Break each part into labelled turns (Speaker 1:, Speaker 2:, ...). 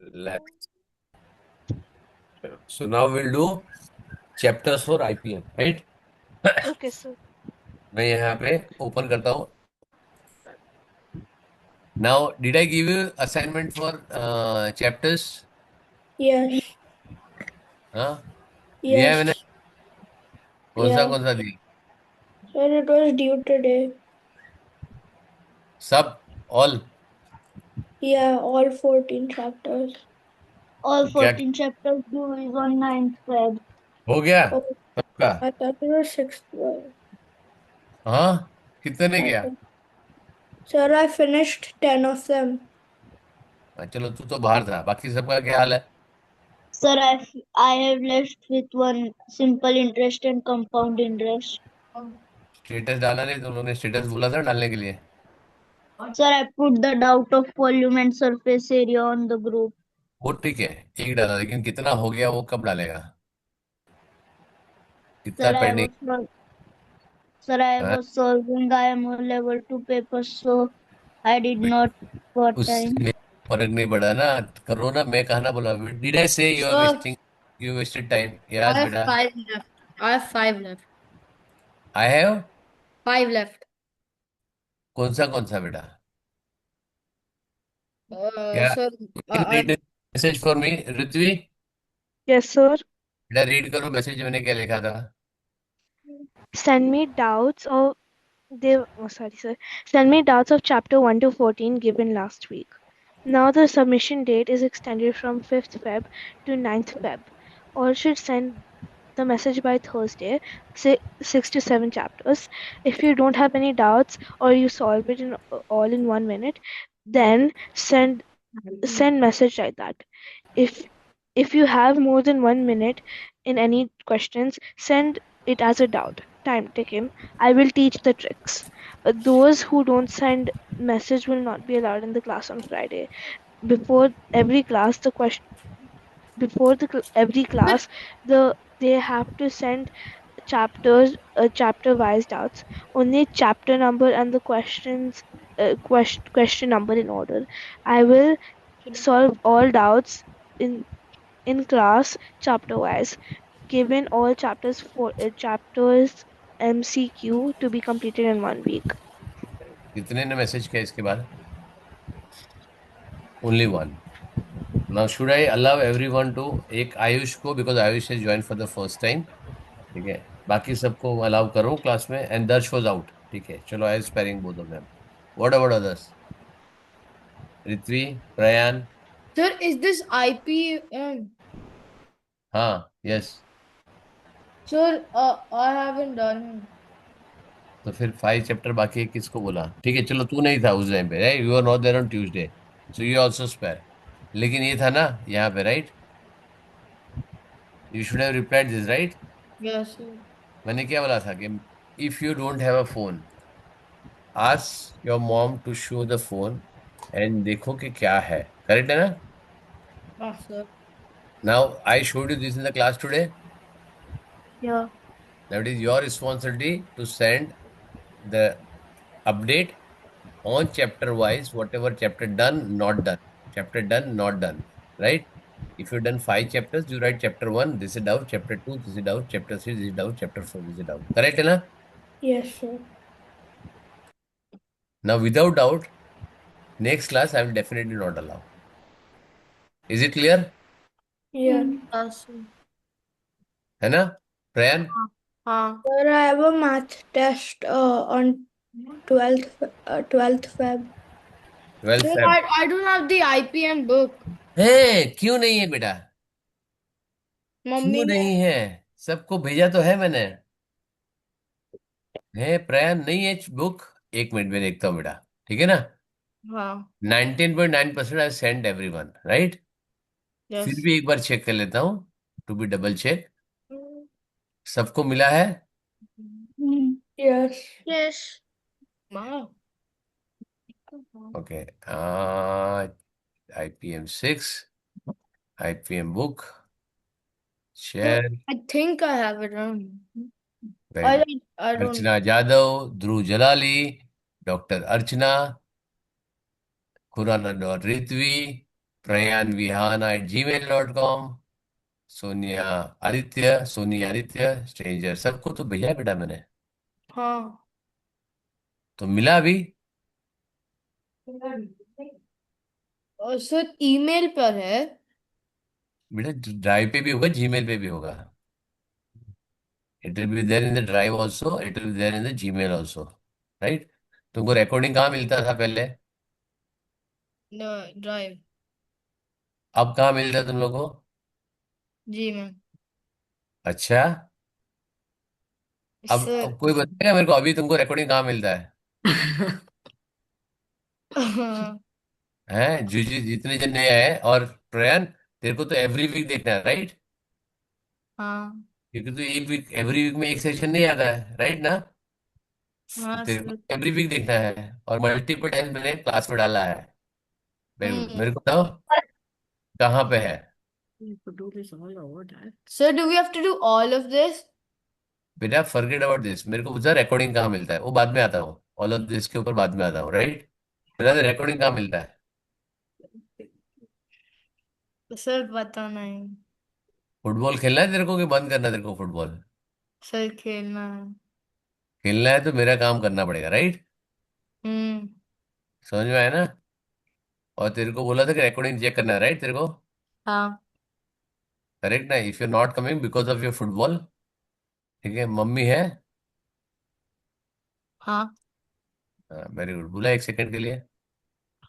Speaker 1: Left. So now we'll do chapters for IPM, right?
Speaker 2: Okay, sir.
Speaker 1: मैं यहाँ पे open करता हूँ. Now, did I give you assignment for chapters?
Speaker 3: Yes.
Speaker 1: हाँ, दिया है मैंने.
Speaker 3: Yes. Yeah.
Speaker 1: कौन सा दिया?
Speaker 3: Sir, it was due today.
Speaker 1: सब. All.
Speaker 3: Yeah, all 14 chapters.
Speaker 4: All
Speaker 1: क्या
Speaker 4: 14 chapters due is on 9th Feb.
Speaker 1: हो गया
Speaker 3: Oh,
Speaker 1: सबका?
Speaker 3: I thought it was sixth.
Speaker 1: हाँ, कितने ने
Speaker 3: I
Speaker 1: किया?
Speaker 3: thought. Sir, I finished 10 of them.
Speaker 1: चलो, तू तो बाहर था, बाकी सबका क्या हाल है?
Speaker 4: Sir, I have left with one simple interest and compound interest.
Speaker 1: Status डाला नहीं? तो उन्होंने स्टेटस बोला था डालने के लिए.
Speaker 4: Sir, I put the doubt of volume and surface area on the group.
Speaker 1: वो ठीक है, एक डाला, लेकिन कितना हो गया वो कब डालेगा? कितना
Speaker 4: Sir,
Speaker 1: pending?
Speaker 4: I was solving. I am on level 2 paper, so I did not got time.
Speaker 1: उससे फर्क नहीं पड़ा ना. करो ना, मैं कहा ना बोला. Did I say you are
Speaker 2: Sir,
Speaker 1: wasting, you wasted time?
Speaker 2: I
Speaker 1: yes
Speaker 2: have
Speaker 1: बेटा.
Speaker 2: five left. I have five left.
Speaker 1: I have.
Speaker 2: Five left.
Speaker 1: कौन सा बेटा? क्या?
Speaker 2: Sir,
Speaker 1: read message for me, Ritvi.
Speaker 5: Yes, sir.
Speaker 1: बेटा रीड करो message, मैंने क्या लिखा था.
Speaker 5: Send me doubts of sorry, sir. Send me doubts of chapter 1 to 14 given last week. Now the submission date is extended from 5th Feb to 9th Feb. All should send the message by Thursday, 6 to 7 chapters. If you don't have any doubts or you solve it all in 1 minute, then send message like that. If you have more than 1 minute in any questions, send it as a doubt. Time taken. I will teach the tricks. Those who don't send message will not be allowed in the class on Friday. Before every class, every class, they have to send chapter wise doubts. Only chapter number and the question number in order. I will solve all doubts in class chapter wise, given all chapters MCQ to be completed in 1 week.
Speaker 1: कितने ने message किया इसके बाद? Only one. Now should I allow everyone to, एक आयुष को, because Ayush has join for the first time. ठीक है, बाकी सबको अलाउ करो क्लास में. एंड दर्श वाज आउट. ठीक है, चलो, I sparing both of them. What about others? Ritvi, Prayan.
Speaker 2: sir, is this IPM?
Speaker 1: हाँ, yes.
Speaker 2: Sir, I haven't done.
Speaker 1: तो फिर 5 चैप्टर बाकी है, किसको बोला? ठीक है, चलो, तू नहीं था उस टाइम पे, right? You are not there on Tuesday, so you also spare. लेकिन ये था ना यहाँ पे, right? You should have replied this, right?
Speaker 2: Yes, sir.
Speaker 1: मैंने क्या बोला था कि if you don't have a phone, ask your mom to show the phone and देखो कि क्या है. करेक्ट है ना?
Speaker 2: Ah, sir.
Speaker 1: Now I showed you this in the class today.
Speaker 4: Yeah.
Speaker 1: That is your responsibility to send the update on chapter wise, whatever chapter done, not done, chapter done, not done, right? If you've done 5 chapters, you write chapter 1, this is doubt, chapter 2, this is doubt, chapter 3, this is doubt, chapter 4, this is doubt. Correct, है ना?
Speaker 3: Yes, sir.
Speaker 1: Now, without doubt, next class I will definitely not allow. Is it clear?
Speaker 3: Yeah.
Speaker 2: Yes, sir.
Speaker 1: है ना, प्रयान?
Speaker 2: हाँ.
Speaker 3: Sir, I have a math test on 12th Feb.
Speaker 1: 12
Speaker 2: Sir,
Speaker 1: Feb.
Speaker 2: I don't have the IPM book.
Speaker 1: है, क्यों नहीं है बेटा?
Speaker 2: Mummy
Speaker 1: क्यों
Speaker 2: ने.
Speaker 1: नहीं है? सबको भेजा तो है मैंने. है प्रयान, नहीं है बुक? एक मिनट में देखता हूँ बेटा. ठीक है ना?
Speaker 2: हाँ.
Speaker 1: 19.9% आई सेंड एवरीवन, राइट? फिर
Speaker 2: Yes.
Speaker 1: भी एक बार चेक कर लेता हूँ, टू बी डबल चेक. सबको मिला है?
Speaker 3: Yes.
Speaker 2: Yes. Wow.
Speaker 1: Okay. IPM 6, IPM book
Speaker 2: Sir,
Speaker 1: share.
Speaker 2: I think I have it on.
Speaker 1: Very good.
Speaker 2: I don't.
Speaker 1: Archana Jadhav, Dhruv Jalali, doctor Archana, Khurana और रित्वी, प्रयान विहाना @gmail.com, सोनिया आदित्य, सोनी आदित्य, स्ट्रेंजर, सबको तो भेजा बेटा मैंने।
Speaker 2: हाँ
Speaker 1: तो मिला अभी?
Speaker 2: और सर ईमेल पर है।
Speaker 1: बेटा ड्राइव पे भी होगा, जीमेल पे भी होगा। It will be there in the drive also, it will be there in the Gmail also, right? तुमको रिकॉर्डिंग कहाँ मिलता था पहले?
Speaker 2: ड्राइव।
Speaker 1: अब कहाँ मिलता है तुम लोग को?
Speaker 2: जी मैम।
Speaker 1: अच्छा,
Speaker 2: सर
Speaker 1: अब कोई बताएगा मेरे को अभी तुमको रिकॉर्डिंग कहाँ मिलता है?
Speaker 2: हाँ
Speaker 1: हैं जो जो जितने जन नए आए, और प्रयान तेरे को तो एवरी वीक देखना है, राइट?
Speaker 2: हाँ
Speaker 1: क्योंकि तो एक वीक, एवरी वीक में एक सेशन नहीं आता है, राइट ना? तो
Speaker 2: हाँ
Speaker 1: तेरे को
Speaker 2: सर।
Speaker 1: एवरी वीक देखना है, और मल्टीपल टाइम्स मैंने क्लास में डाला है। Very good,
Speaker 2: hmm.
Speaker 1: मेरे को बताओ कहाँ पे है?
Speaker 2: Sir do we have to do all of this?
Speaker 1: बेटा फॉरगेट अबाउट दिस, मेरे को पूछा रिकॉर्डिंग कहाँ मिलता है, वो बाद में आता हूँ, ऑल ऑफ दिस के ऊपर बाद में आता हूँ, राइट? बेटा रिकॉर्डिंग कहाँ मिलता है?
Speaker 2: सर पता नहीं।
Speaker 1: फुटबॉल खेलना है तेरे को कि बंद करना है तेरे को फुटबॉल?
Speaker 2: सर खेलना है।
Speaker 1: खेलना है तो मेरा काम करना पड़ेगा, राइट?
Speaker 2: हम्म।
Speaker 1: समझ में आया ना? और तेरे को बोला था कि रिकॉर्डिंग चेक करना है, राइट तेरे को?
Speaker 2: हाँ
Speaker 1: करेक्ट ना? If you not coming because of your football, ठीक है, मम्मी है?
Speaker 2: हाँ।
Speaker 1: वेरी गुड, बोला एक सेकंड के लिए।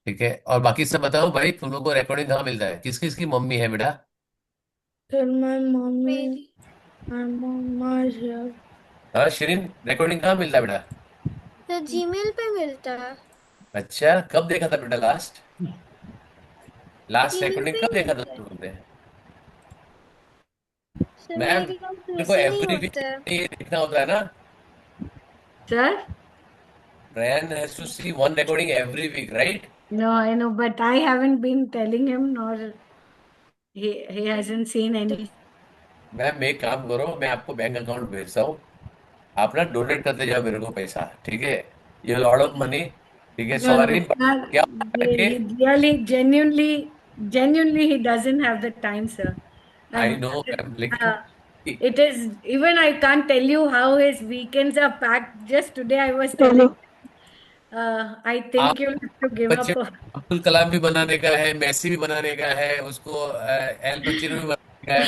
Speaker 1: ठीक है, और बाकी सब बताओ भाई, तुम लोग को रिकॉर्डिंग कहाँ मिलता है? किस किस की मम्मी है बेटा?
Speaker 3: Sir, my mommy,
Speaker 2: मेरी।
Speaker 3: my mama is here.
Speaker 1: हाँ शिरीन, रिकॉर्डिंग कहाँ मिलता है बेटा?
Speaker 3: तो जीमेल पे मिलता है।
Speaker 1: अच्छा, कब देखा था बेटा लास्ट? लास्ट
Speaker 3: जीमेल
Speaker 1: रिकॉर्डिंग
Speaker 3: पे
Speaker 1: कब
Speaker 3: ही
Speaker 1: देखा था
Speaker 3: मिलता है।
Speaker 1: तुम लोगों ने?
Speaker 3: सर
Speaker 1: मैम,
Speaker 3: मेरे अकाउंट
Speaker 1: मेरे को
Speaker 3: वैसे नहीं
Speaker 1: एवरी वीक
Speaker 3: होता है।
Speaker 1: ये देखना होता है ना?
Speaker 6: Sir?
Speaker 1: Ryan has to see one recording every week, right?
Speaker 6: No, I know, but I haven't been telling him, nor he hasn't seen any.
Speaker 1: Ma'am एक काम करो, मैं आपको बैंक अकाउंट भेजता हूँ, आप ना डोनेट करते जाओ मेरे को पैसा, ठीक है? ये लॉट ऑफ मनी, ठीक है,
Speaker 6: No,
Speaker 1: सॉरी,
Speaker 6: no, sir,
Speaker 1: क्या होता है कि
Speaker 6: he really, genuinely, he doesn't have the time, sir.
Speaker 1: I
Speaker 6: And
Speaker 1: no ma'am,
Speaker 6: uh,
Speaker 1: लेकिन
Speaker 6: it is, even I can't tell you how his weekends are packed. Just today, I was
Speaker 5: चलो
Speaker 6: telling, I
Speaker 1: आप
Speaker 6: think you'll have to give
Speaker 1: बच्चे
Speaker 6: up.
Speaker 1: को अब्दुल कलाम भी बनाने का है, मैसी भी बनाने का है, उसको एल पचीनो भी बनाने का है,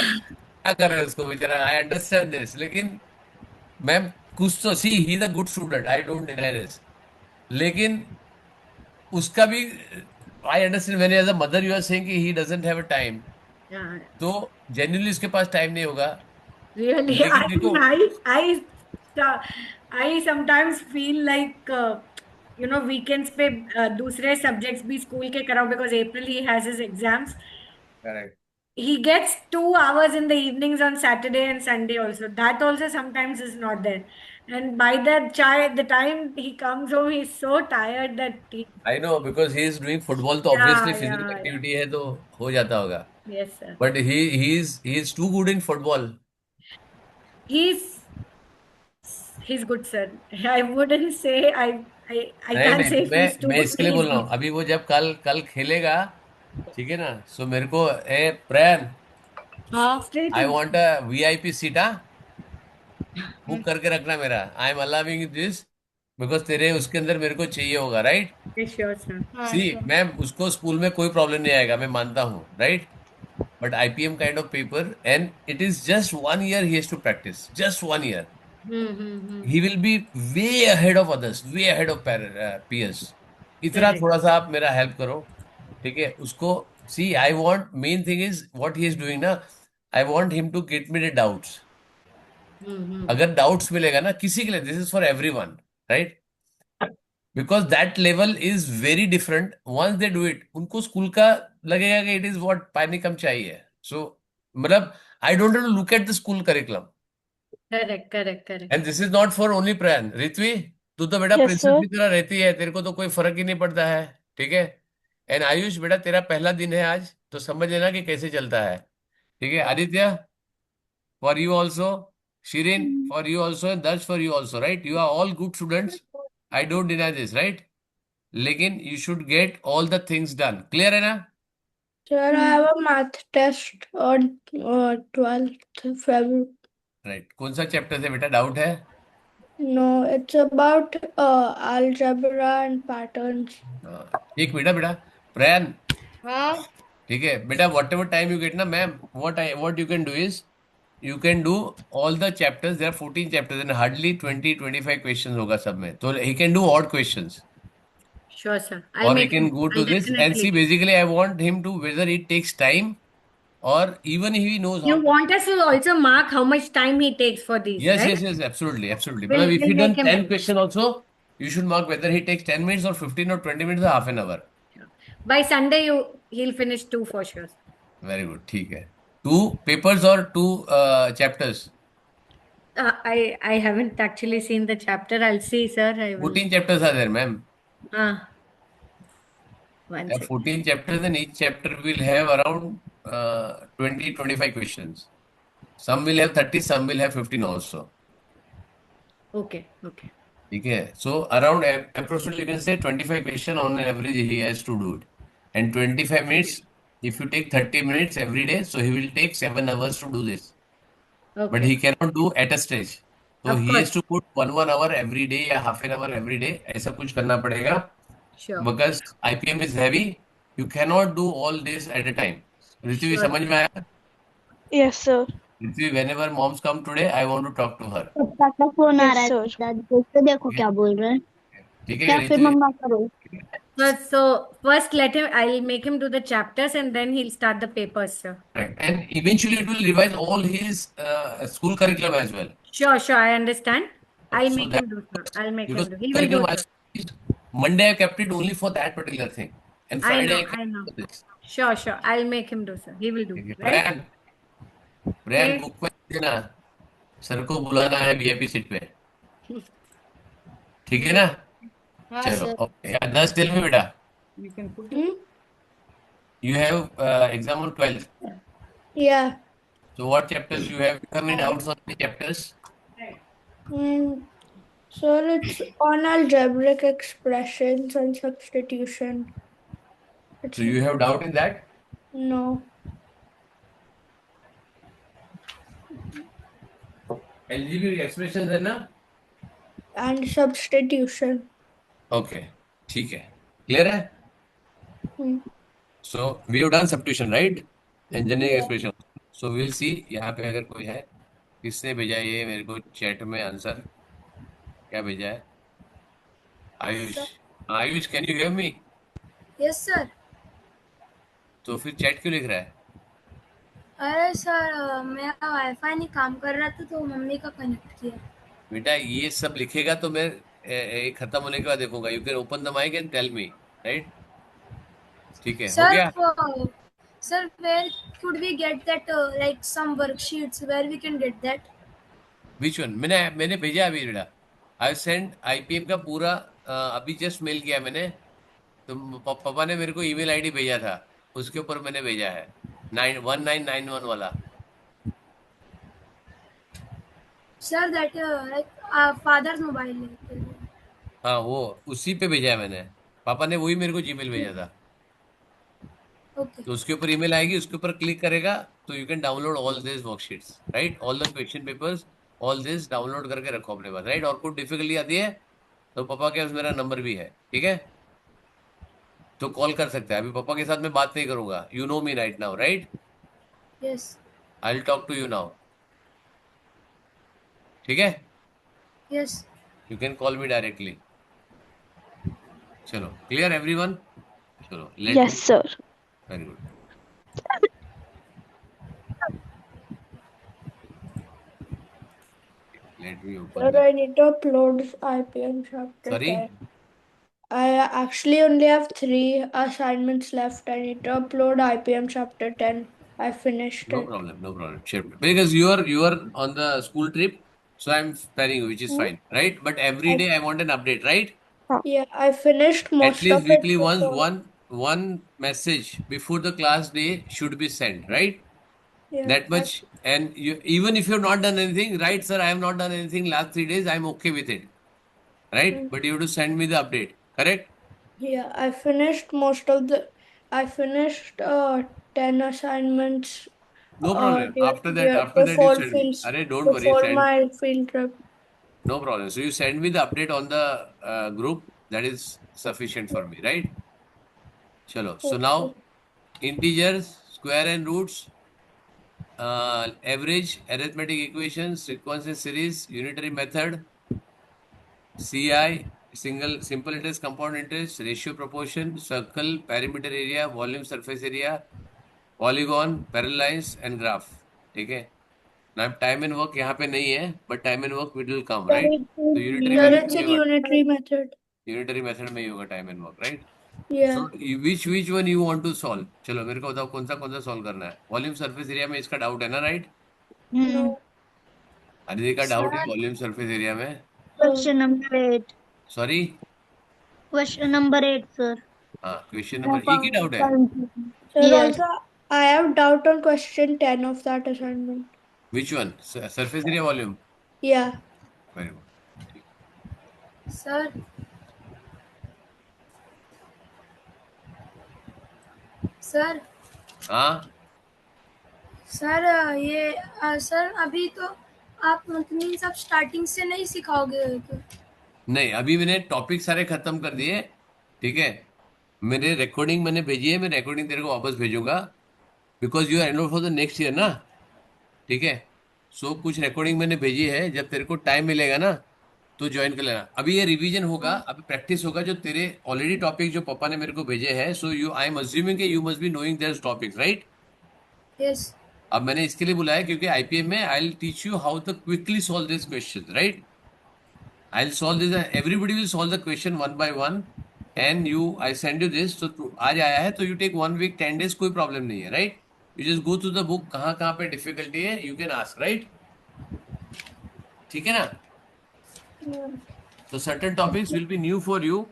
Speaker 1: क्या कर रहे हैं उसको बेचारा, आई अंडरस्टैंड दिस, लेकिन मैम कुछ तो see, he is a good student, I don't deny this, लेकिन उसका भी आई अंडरस्टैंड, मैंने as a mother you are saying कि he doesn't have a time,
Speaker 6: Yeah,
Speaker 1: तो जेन्युइनली उसके पास टाइम नहीं होगा,
Speaker 6: really,
Speaker 1: लेकिन देखो,
Speaker 6: I sometimes feel like weekends पे दूसरे subjects भी school के कराओ because April he has his exams.
Speaker 1: Correct,
Speaker 6: He gets 2 hours in the evenings on Saturday and Sunday also. That also sometimes is not there. And by the time he comes home, he's so tired that he,
Speaker 1: I know because he is doing football, तो obviously
Speaker 6: yeah,
Speaker 1: physical
Speaker 6: yeah, yeah.
Speaker 1: Activity है तो हो जाता होगा,
Speaker 6: Yes, sir.
Speaker 1: But he is too good in football.
Speaker 6: He's he's good, sir. I wouldn't say I
Speaker 1: नहीं
Speaker 6: can't
Speaker 1: नहीं,
Speaker 6: say
Speaker 1: तो
Speaker 6: if he's
Speaker 1: मैं
Speaker 6: too good,
Speaker 1: इसके
Speaker 6: but
Speaker 1: लिए
Speaker 6: he's
Speaker 1: बोल रहा हूँ,
Speaker 6: good.
Speaker 1: अभी वो जब कल कल खेलेगा, ठीक है ना, सो मेरे को ए प्रयान,
Speaker 2: हाँ।
Speaker 6: Straight
Speaker 1: I
Speaker 6: in.
Speaker 1: Want a VIP seat, book करके रखना मेरा, I am allowing this because तेरे उसके अंदर मेरे को चाहिए होगा, राइट?
Speaker 6: Okay, sure, sir.
Speaker 2: हाँ
Speaker 1: सी
Speaker 2: sure।
Speaker 1: मैम, उसको स्कूल में कोई प्रॉब्लम नहीं आएगा, मैं मानता हूँ, right? But IPM kind of paper, and it is just 1 year he has to practise, just 1 year,
Speaker 6: Hmm.
Speaker 1: He will be way ahead of others, way ahead of peers. इतना
Speaker 6: Correct.
Speaker 1: थोड़ा सा आप मेरा हेल्प करो, ठीक है उसको। See I want, main thing is what he is doing ना, I want him to get me the doubts.
Speaker 6: Hmm.
Speaker 1: अगर डाउट्स मिलेगा ना किसी के लिए, this is for everyone, right? Because that level is very different, once they do it, उनको school का लगेगा कि इट इज व्हाट पानी कम चाहिए, सो मतलब I don't look at the school curriculum,
Speaker 6: Correct.
Speaker 1: And this is not for only Prayan, Ritvi, तू तो बेटा
Speaker 5: यस
Speaker 1: प्रिंसेस
Speaker 5: सर।
Speaker 1: की तरह रहती है, तेरे को तो कोई फर्क ही नहीं पड़ता है, ठीक है? एंड आयुष बेटा, तेरा पहला दिन है आज, तो समझ लेना कि कैसे चलता है, ठीक है? Aditya, for you also, Shireen for you also, and Darsh for you also, right? You are all good students, I don't deny this, right? लेकिन you should get all the things done, clear है ना?
Speaker 3: Sir, I have a math test on 12th February.
Speaker 1: Right, कौन सा chapter से बेटा doubt है?
Speaker 3: No, it's about algebra and patterns.
Speaker 1: एक minute बेटा, प्रयान,
Speaker 2: हाँ
Speaker 1: ठीक है बेटा, what ever time you get ना ma'am, what you can do is you can do all the chapters. There are 14 chapters and hardly 20-25 questions होगा सब में, तो he can do odd questions
Speaker 6: Sure, sir. I'll
Speaker 1: or he
Speaker 6: make
Speaker 1: can
Speaker 6: him.
Speaker 1: go to
Speaker 6: I'll
Speaker 1: this and see.
Speaker 6: definitely.
Speaker 1: Basically I want him to, whether it takes time or even if he knows
Speaker 6: You
Speaker 1: how.
Speaker 6: want us to also mark how much time he takes for these,
Speaker 1: Yes,
Speaker 6: right?
Speaker 1: yes, yes, absolutely, absolutely.
Speaker 6: We'll,
Speaker 1: But if
Speaker 6: we'll
Speaker 1: you
Speaker 6: make
Speaker 1: done
Speaker 6: him
Speaker 1: 10
Speaker 6: do.
Speaker 1: question also, you should mark whether he takes 10 minutes or 15 or 20 minutes or half an hour.
Speaker 6: By Sunday, he'll finish 2 for sure.
Speaker 1: Very good, ठीक है. 2 papers or 2 chapters?
Speaker 6: I haven't actually seen the chapter. I'll see, sir. I will.
Speaker 1: 14 chapters are there, ma'am.
Speaker 6: One
Speaker 1: There are
Speaker 6: second.
Speaker 1: 14 chapters and each chapter will have around 20-25 questions. Some will have 30, some will have 15 also.
Speaker 6: Okay, okay.
Speaker 1: ठीक है. So around approximately you can say 25 question on average he has to do it. And 25 minutes, if you take 30 minutes every day, so he will take 7 hours to do this. But
Speaker 6: Okay.
Speaker 1: he cannot do at a stretch. So
Speaker 6: Of
Speaker 1: he
Speaker 6: course.
Speaker 1: has to put 1 hour every day या half an hour every day. ऐसा कुछ करना पड़ेगा.
Speaker 6: Sure.
Speaker 1: Because IPM is heavy, you cannot do all this at a time. Ritvi,
Speaker 6: Sure.
Speaker 1: समझ में आया?
Speaker 5: Yes, sir.
Speaker 1: Ritvi, whenever moms come today, I want to talk to her.
Speaker 4: पापा का phone आ
Speaker 5: Yes,
Speaker 4: रहा है
Speaker 5: sir.
Speaker 4: दादी को, तो देखो क्या बोल रहे हैं.
Speaker 1: ठीक है
Speaker 4: क्या फिर
Speaker 1: ऋतु?
Speaker 4: मम्मा करो.
Speaker 6: So first I'll make him do the chapters and then he'll start the papers, sir.
Speaker 1: Right. And eventually it will revise all his school curriculum as well.
Speaker 6: Sure, I understand. I'll
Speaker 1: So
Speaker 6: make
Speaker 1: that,
Speaker 6: him do, sir. I'll make him
Speaker 1: because
Speaker 6: do. He will do,
Speaker 1: curriculum
Speaker 6: sir.
Speaker 1: Monday I kept it only for that particular thing. And
Speaker 6: I
Speaker 1: Friday
Speaker 6: know,
Speaker 1: I kept
Speaker 6: I know.
Speaker 1: it for this.
Speaker 6: Sure. I'll make him do, sir. He will do,
Speaker 1: ठीक है.
Speaker 6: right?
Speaker 1: प्रयान
Speaker 6: Okay.
Speaker 1: Book में देना, sir को बुलाना है VIP seat पे. ठीक है ना?
Speaker 2: हाँ
Speaker 1: चलो.
Speaker 2: Sir
Speaker 1: Okay. Others, tell me बेटा.
Speaker 6: You can put
Speaker 3: Hmm?
Speaker 1: You have exam on 12th.
Speaker 3: Yeah.
Speaker 1: So what chapters you have? You have any doubts on the chapters?
Speaker 3: Sir, it's on algebraic expressions and substitution. It's
Speaker 1: So you have doubt in that?
Speaker 3: no.
Speaker 1: Algebraic expressions है ना?
Speaker 3: And substitution.
Speaker 1: Okay. ठीक है. Clear है?
Speaker 3: Hmm.
Speaker 1: So we have done substitution, right? And generic expression. So we'll see. यहाँ पे अगर कोई है, किसने भेजा ये मेरे को चैट में आंसर? क्या भेजा है? Ayush. Ayush, can you hear me?
Speaker 7: Yes sir.
Speaker 1: तो फिर चैट क्यों लिख रहा है?
Speaker 7: अरे सर मेरा वाईफाई नहीं काम कर रहा था तो मम्मी का कनेक्ट किया.
Speaker 1: बेटा ये सब लिखेगा तो मैं खत्म होने के बाद देखूंगा. You can open the mic and tell me, right? ठीक है, हो गया?
Speaker 7: Sir where could we get that like some worksheets where we can get that?
Speaker 1: Which one? मैंने भेजा अभी बेटा. आई सेंड आईपीएम का पूरा अभी जस्ट मेल किया मैंने. तो पापा ने मेरे को ईमेल आईडी भेजा था, उसके ऊपर मैंने भेजा है 1991 वाला.
Speaker 7: Sir that like father's mobile है.
Speaker 1: हाँ, वो उसी पे भेजा है मैंने. पापा ने वही मेरे को जीमेल भेजा था.
Speaker 7: ओके.
Speaker 1: तो उसके ऊपर ईमेल आएगी, उसके ऊपर क्लिक करेगा तो you can download all this worksheets, right? All the question papers, all this download करके रखो अपने पास, राइट? और कुछ डिफिकल्टी आती है तो पापा के पास मेरा नंबर भी है, ठीक है? तो कॉल कर सकते हैं. अभी पापा के साथ मैं बात नहीं करूंगा. You know me right now, right?
Speaker 7: Yes.
Speaker 1: I will talk to you now. ठीक है?
Speaker 7: Yes.
Speaker 1: You can call me directly. चलो, क्लियर एवरीवन? चलो,
Speaker 5: Yes, sir.
Speaker 1: Very good. Let me open
Speaker 3: Sir,
Speaker 1: the.
Speaker 3: I need to upload IPM chapter
Speaker 1: Sorry?
Speaker 3: 10. I actually only have 3 assignments left. I need to upload IPM chapter 10. I finished
Speaker 1: No
Speaker 3: it.
Speaker 1: problem, no problem. Sure. Because you are on the school trip, so I'm sparing you, which is fine, right? But every day I want an update, right?
Speaker 3: Yeah, I finished
Speaker 1: At
Speaker 3: most
Speaker 1: least
Speaker 3: of it
Speaker 1: weekly once,
Speaker 3: before.
Speaker 1: one message before the class day should be sent, right?
Speaker 3: Yeah,
Speaker 1: That much. And you, even if you've not done anything, right, sir, I have not done anything last 3 days, I'm okay with it, right? But you have to send me the update, correct?
Speaker 3: Yeah, I finished most of the I finished 10 assignments
Speaker 1: No problem. After that you
Speaker 3: before
Speaker 1: send me. Arey, don't worry,
Speaker 3: before
Speaker 1: send.
Speaker 3: my field trip.
Speaker 1: No problem. So you send me the update on the group. That is sufficient for me, right? Chalo. So now integers, square and roots, average, arithmetic equations, sequences series, unitary method, CI, simple interest, compound interest, ratio proportion, circle, perimeter area, volume surface area, polygon, parallel lines and graph. ठीक है ना? Time and work यहाँ पे नहीं है, but time and work will come,
Speaker 4: Sir,
Speaker 1: right?
Speaker 4: it
Speaker 1: तो
Speaker 4: is
Speaker 1: unitary
Speaker 3: Sir,
Speaker 1: method
Speaker 3: it's
Speaker 1: में
Speaker 3: in
Speaker 1: ही होगा,
Speaker 3: unitary method.
Speaker 1: यूनिटरी मेथड में ही होगा time and work, right?
Speaker 3: Yeah.
Speaker 1: So which one you want to solve? चलो मेरे को बताओ कौन सा सॉल्व करना है? वॉल्यूम सरफेस एरिया में इसका डाउट है ना, राइट?
Speaker 3: No.
Speaker 1: अरे का डाउट है
Speaker 7: Sir,
Speaker 1: वॉल्यूम सरफेस एरिया में?
Speaker 4: question number 8.
Speaker 1: Sorry,
Speaker 4: Question number 8, sir.
Speaker 1: हाँ, क्वेश्चन
Speaker 4: I
Speaker 1: नंबर एक ही
Speaker 4: found
Speaker 1: डाउट
Speaker 4: the
Speaker 1: है.
Speaker 4: time taken.
Speaker 3: Sir,
Speaker 4: Yes.
Speaker 3: also I have doubt on question 10 of that assignment.
Speaker 1: Which one? Surface area volume?
Speaker 3: Yeah.
Speaker 1: Very good.
Speaker 7: sir, sir,
Speaker 1: हाँ,
Speaker 7: sir ये sir अभी तो आप मतलब सब starting से नहीं सिखाओगे क्या?
Speaker 1: नहीं, अभी मैंने टॉपिक सारे खत्म कर दिए, ठीक है? मेरे रिकॉर्डिंग मैंने भेजी है, मैं रिकॉर्डिंग तेरे को वापस भेजूंगा, because you are enrol for the next year ना, ठीक है? सो कुछ रिकॉर्डिंग मैंने भेजी है, जब तेरे को टाइम मिलेगा ना तो ज्वाइन कर लेना. अभी ये रिवीजन होगा, अभी प्रैक्टिस होगा जो तेरे ऑलरेडी टॉपिक जो पापा ने मेरे को भेजे हैं. So you, I am assuming you must be knowing their topics, right?
Speaker 7: Yes.
Speaker 1: अब मैंने इसके लिए बुलाया क्योंकि आईपीएम में I will teach you how to quickly solve this question, right? I will solve this, everybody will solve the question one by one, and you, I send you this. तो आज आया है तो यू टेक 1 वीक 10 days, कोई problem नहीं है, right? You just go through the book, कहाँ कहाँ पे डिफिकल्टी है यू कैन आस्क, राइट? ठीक है ना? तो certain topics will be new for you,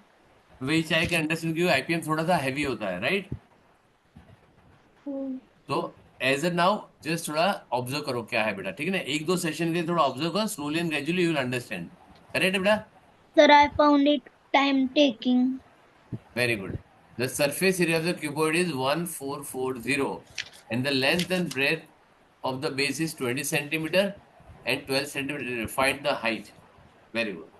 Speaker 1: which I can understand you. IPM थोड़ा सा हैवी होता है, राइट? तो एज ए नाउ जस्ट थोड़ा ऑब्जर्व करो क्या है बेटा, ठीक है ना? एक दो सेशन के लिए थोड़ा ऑब्जर्व करो, slowly and gradually you will understand. Correct है बेटा?
Speaker 4: Sir, I found it time taking.
Speaker 1: Very good. The surface area of the cuboid is 1440 and the length and breadth of the base is 20 centimeter and 12 centimeter. Find the height. Very good.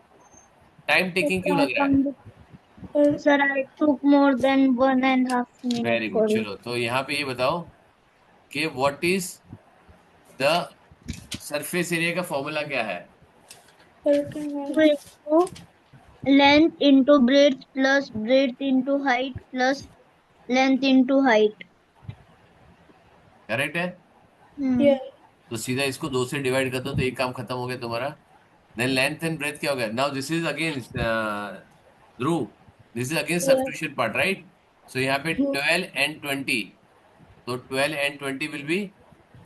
Speaker 1: Time taking क्यों लग रहा है?
Speaker 4: Sir, I took more than 1.5 minutes.
Speaker 1: Very good. चलो तो यहाँ पे ये बताओ कि what is the surface area का फॉर्मूला क्या है?
Speaker 4: Length into breadth plus breadth into height plus length into height.
Speaker 1: Correct है?
Speaker 3: Yeah.
Speaker 1: तो सीधा इसको 2 से डिवाइड कर दो तो एक काम खत्म हो गया तुम्हारा. देन लेंथ एंड ब्रेथ क्या हो गया? Now this is again Dhruv, this is again substitution part, right? So यहाँ पे 12 and 20, तो 12 and 20 will be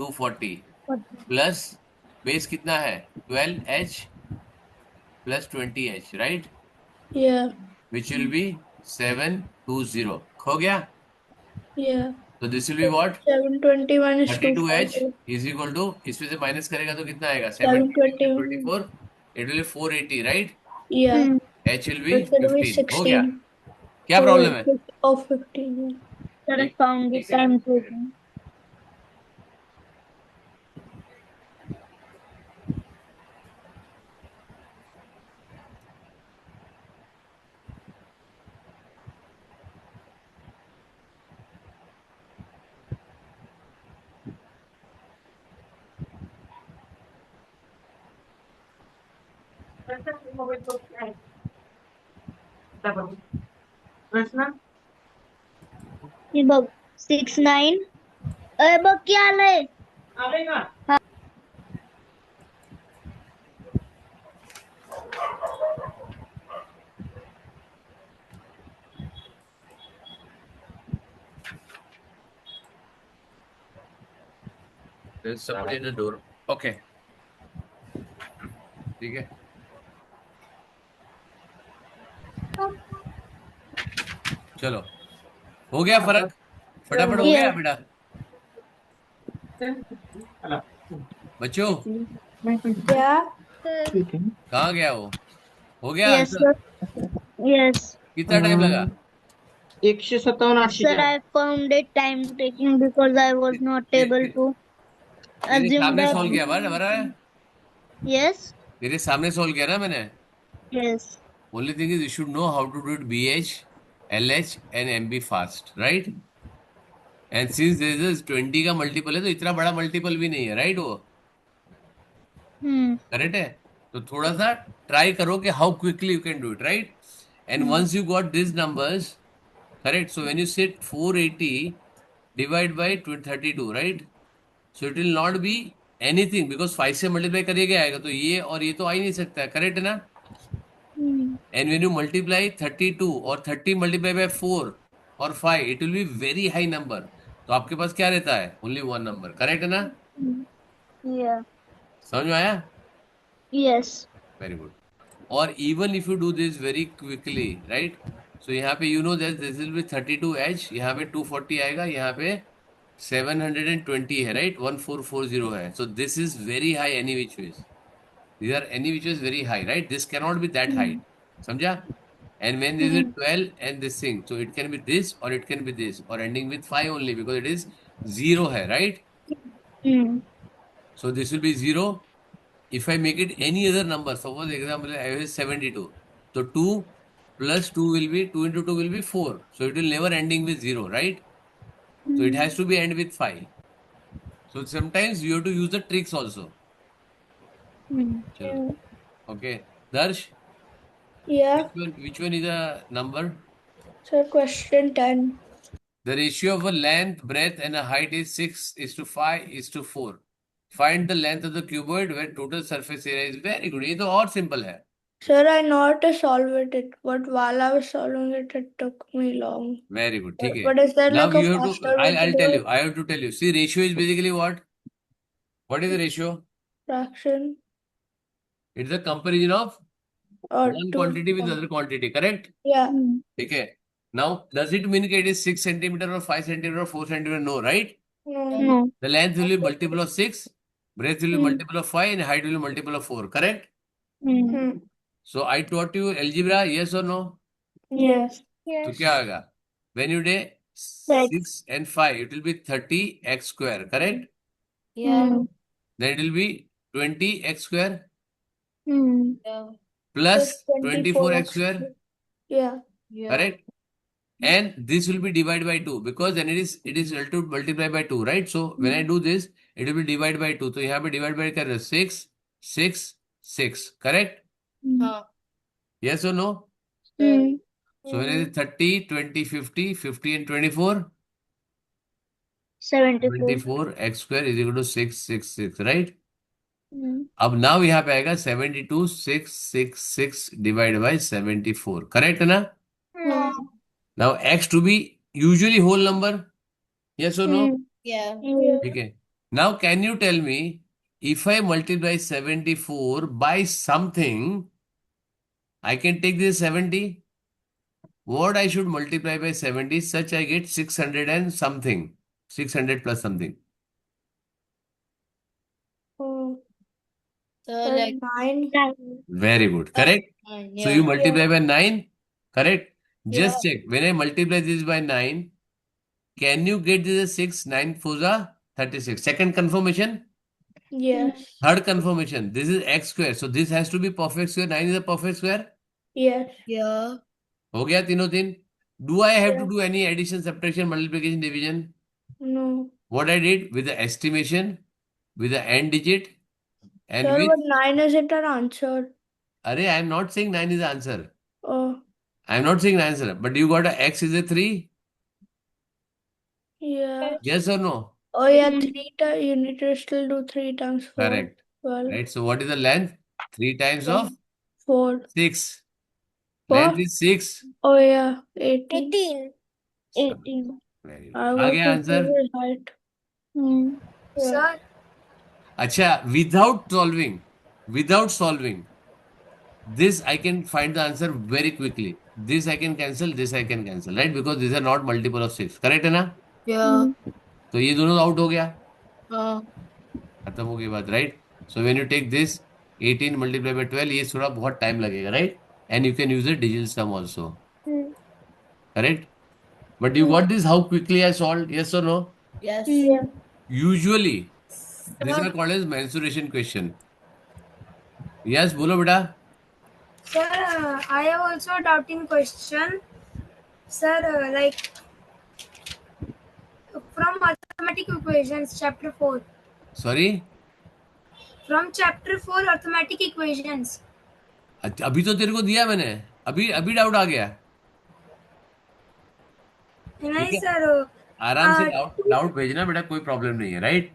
Speaker 1: 240 plus base कितना है? 12h plus 20h, right?
Speaker 3: Yeah.
Speaker 1: Which will be 720. हो गया?
Speaker 3: Yeah.
Speaker 1: तो this will be what?
Speaker 3: 721 is
Speaker 1: 32h
Speaker 3: 240.
Speaker 1: Is equal to, इसमें से माइनस करेगा तो कितना आएगा?
Speaker 3: 721.
Speaker 1: 724, it will 480, right?
Speaker 3: Yeah.
Speaker 1: h will be
Speaker 3: It will be
Speaker 1: 15. हो गया?
Speaker 3: 16.
Speaker 1: क्या प्रॉब्लम है?
Speaker 3: Oh, 15. Yeah.
Speaker 4: Sir, I found it time taking. हे बघ 6-9. अरे बघ क्या आलंय?
Speaker 1: There's somebody at the door. Okay. ठीक है. चलो, हो गया फर्क? फटाफट हो गया बेटा? बच्चों
Speaker 3: Yeah.
Speaker 1: कहाँ गया वो? हो गया
Speaker 4: Yes,
Speaker 1: आंसर?
Speaker 4: sir. Yes.
Speaker 1: कितना टाइम लगा?
Speaker 8: 157
Speaker 4: Sir,
Speaker 8: 804.
Speaker 4: I found it time taking because I was not able to
Speaker 1: तेरे
Speaker 4: assume
Speaker 1: सामने
Speaker 4: that.
Speaker 1: सॉल्व किया बराबर
Speaker 4: Yes,
Speaker 1: तेरे सामने सॉल्व किया ना मैंने.
Speaker 4: yes.
Speaker 1: Only thing is you should know how to do it BH, LH and MB fast, right? And since there is 20 का मल्टीपल है तो इतना बड़ा मल्टीपल भी नहीं है, राइट? वो
Speaker 4: Hmm.
Speaker 1: करेक्ट है. तो थोड़ा सा ट्राई करो कि how quickly you can do it, right? And once you got this numbers, correct, so when you set 480 divide by 32, right? So it will not be anything because 5 से multiply करिए आएगा तो ये और ये तो आ ही नहीं सकता है, करेक्ट है ना? And when you multiply 32 और 30 multiply by 4 और 5, it will be very high number. तो आपके पास क्या रहता है? Only one number, करेक्ट है ना?
Speaker 4: Yeah.
Speaker 1: समझ में आया?
Speaker 4: Yes.
Speaker 1: Very good. और even if you do this very quickly, right? So यहाँ पे you know that this will be 32H, यहाँ पे 240 आएगा, यहाँ पे 720 है, राइट? 1440 है. So this is very high any which ways. These are any which is very high, right? This cannot be that high. समझा? And when this is 12 and this thing, so it can be this or it can be this or ending with 5 only because it is 0 है, right? So this will be 0. If I make it any other number, suppose example I have 72. So 2 plus 2 will be 2 into 2 will be 4. So it will never ending with 0, right? So it has to be end with 5. So sometimes you have to use the tricks also. Chalo. Okay. Darsh,
Speaker 3: Yeah,
Speaker 1: which one is the number?
Speaker 3: sir, question 10.
Speaker 1: The ratio of a length, breadth, and a height is 6:5:4. Find the length of the cuboid where total surface area is. Very good. ये तो और simple है.
Speaker 3: Sir, I know how to solve it, but while I was solving it, it took me long.
Speaker 1: Very good. ठीक है.
Speaker 3: But is there
Speaker 1: Now
Speaker 3: like a
Speaker 1: you have to.
Speaker 3: faster way
Speaker 1: I'll
Speaker 3: to
Speaker 1: tell
Speaker 3: do
Speaker 1: you. I have to tell you. See, ratio is basically what? What is the ratio?
Speaker 3: fraction
Speaker 1: It's the comparison of
Speaker 3: or
Speaker 1: one
Speaker 3: two?
Speaker 1: quantity with other quantity. Correct?
Speaker 3: Yeah,
Speaker 1: ठीक है. Now, does it mean that it is 6 centimeter or 5 centimeter or 4 centimeter? No, right?
Speaker 3: no.
Speaker 4: No.
Speaker 1: The length will be multiple of 6, breadth will be multiple of 5, and height will be multiple of 4. Correct?
Speaker 3: Hmm.
Speaker 1: So I taught you algebra, yes or no?
Speaker 3: Yes.
Speaker 1: तो क्या आएगा? When you day 6 and 5, it will be 30x square, correct?
Speaker 2: Yeah.
Speaker 1: Then it will be 20x square
Speaker 2: Yeah.
Speaker 1: plus
Speaker 3: Plus
Speaker 1: 24x square,
Speaker 3: Yeah.
Speaker 2: Yeah.
Speaker 1: correct? And this will be divided by 2 because then it is equal to multiply by 2, right? So when I do this, it will be divided by 2. So यहाँ पे divide by कर 6, 6, 6, correct?
Speaker 2: हाँ.
Speaker 1: Yes or no? So when it is 30, 20, 50, 50 and 24,
Speaker 4: 74.
Speaker 1: 24 x square is equal to 666, right? अब now यहाँ पे आएगा 72, 666 divided by 74, correct है ना? Now x to be usually whole number, yes or no?
Speaker 2: Yeah.
Speaker 1: ठीक है. Now can you tell me if I multiply 74 by something, I can take this 70. What I should multiply by 70 such I get 600 and something, 600 plus something.
Speaker 3: Oh,
Speaker 2: So
Speaker 3: sir,
Speaker 2: like
Speaker 3: 9.
Speaker 1: Very good, correct? So
Speaker 2: yeah.
Speaker 1: you multiply by 9, correct? Just check. When I multiply this by 9, can you get this as 6? 9 4 are 36. Second confirmation.
Speaker 3: Yes.
Speaker 1: Third confirmation. This is x square. So this has to be perfect square. 9 is a perfect square.
Speaker 3: Yes.
Speaker 2: Yeah.
Speaker 1: हो गया तीनों तीन. Do I have to
Speaker 3: Yeah.
Speaker 1: do any addition, subtraction, multiplication, division?
Speaker 3: No.
Speaker 1: What I did with the estimation, with the end digit, and
Speaker 3: Sir,
Speaker 1: with.
Speaker 3: but 9 isn't an answer.
Speaker 1: Array, I am not saying 9 is the answer.
Speaker 3: Oh,
Speaker 1: I am not saying 9 is the answer. But you got a x is a 3?
Speaker 3: yeah.
Speaker 1: Yes or no?
Speaker 3: Oh, yeah, 3 times. You need to still do 3 times 4.
Speaker 1: Correct.
Speaker 3: 12.
Speaker 1: Right. So what is the length? 3 times of
Speaker 3: 4.
Speaker 1: 6.
Speaker 3: What?
Speaker 1: Length is 6.
Speaker 3: Oh, yeah, 18.
Speaker 4: 18.
Speaker 1: Very good.
Speaker 3: I
Speaker 1: ah
Speaker 3: was
Speaker 1: गया answer.
Speaker 3: confused with height. Yeah.
Speaker 7: Sir,
Speaker 1: अच्छा, without solving, this I can find the answer very quickly. This I can cancel, this I can cancel, right? Because these are not multiple of 6. Correct है ना?
Speaker 2: Yeah.
Speaker 1: तो ये दोनों out हो गया.
Speaker 2: हाँ.
Speaker 1: खत्म हो गई बात, right? So when you take this 18 multiplied by 12, ये थोड़ा बहुत टाइम लगेगा, right? And you can use the digital sum also. Correct? But you got this how quickly I solved? Yes or no?
Speaker 2: Yes.
Speaker 3: Yeah.
Speaker 1: Usually, these are called as mensuration question. Yes, बोलो बेटा.
Speaker 7: Sir, I have also a doubting question. Sir, like from arithmetic equations, chapter 4.
Speaker 1: Sorry.
Speaker 7: From chapter 4, arithmetic equations.
Speaker 1: अभी तो तेरे को दिया मैंने. अभी अभी डाउट आ गया. ठीक
Speaker 7: नहीं
Speaker 1: है.
Speaker 7: सर,
Speaker 1: आराम से डाउट डाउट भेजना बेटा, कोई प्रॉब्लम नहीं है. Right.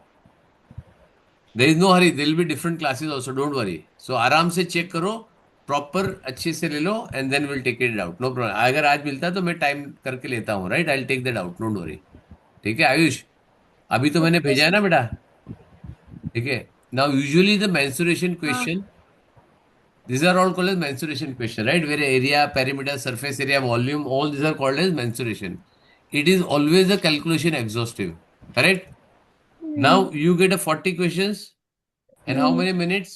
Speaker 1: There is no hurry, there will be different classes also, don't worry. So आराम से चेक करो, प्रॉपर अच्छे से ले लो, and then will take it out. No problem. अगर आज मिलता है तो मैं टाइम करके लेता हूँ. Right, I will take that out, don't worry. ठीक है आयुष, अभी तो मैंने भेजा है ना बेटा. ठीक है. Now usually the mensuration question, these are all called as mensuration question, right? Where area, perimeter, surface area, volume, all these are called as mensuration. It is always a calculation exhaustive, correct? Now you get a 40 questions, and how many minutes?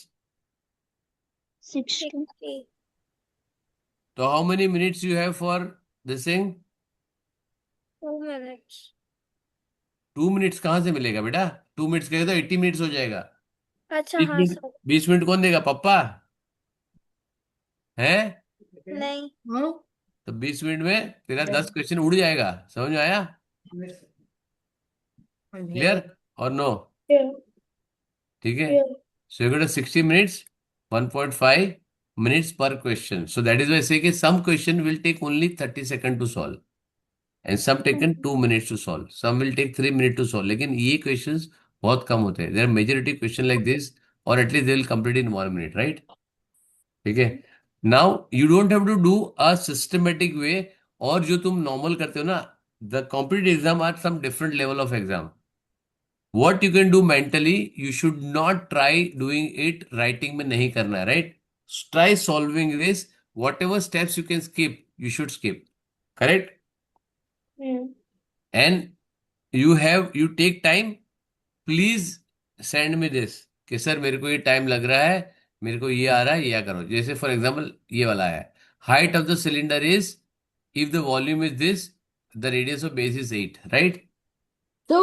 Speaker 4: 60.
Speaker 1: So how many minutes you have for this thing?
Speaker 7: 2 minutes.
Speaker 1: 2 minutes कहाँ से मिलेगा बेटा? 2 minutes कहेगा तो 80 minutes हो जाएगा.
Speaker 7: अच्छा
Speaker 1: 20
Speaker 7: हाँ
Speaker 1: मिनट
Speaker 7: सर.
Speaker 1: 20 मिनट कौन देगा? पप्पा है?
Speaker 7: नहीं.
Speaker 2: हाँ.
Speaker 1: तो 20 मिनट में तेरा 10 क्वेश्चन उड़ जाएगा. समझ में आया? क्लियर और नो?
Speaker 3: Yeah.
Speaker 1: ठीक है.
Speaker 3: Yeah.
Speaker 1: So you got a 60 minutes, 1.5 minutes per question. So that is why I say that some question will take only 30 seconds to solve, and some taken 2 minutes to solve. Some will take 3 minutes to solve. लेकिन ये questions बहुत कम होते हैं. There are majority question like this, or at least they will complete in 1 minute, right? ठीक है. Now you don't have to do a systematic way, और जो तुम normal करते हो ना, the competitive exam are some different level of exam. What you can do mentally, you should not try doing it writing में नहीं करना है, right? Try solving this. Whatever steps you can skip, you should skip. Correct?
Speaker 3: Yeah.
Speaker 1: And you take time. Please send me this कि sir मेरे को ये time लग रहा है, मेरे को ये आ रहा है, ये करो. जैसे फॉर एग्जाम्पल ये वाला है, height of the cylinder is, if the volume is this, the radius of base is 8, right?
Speaker 2: So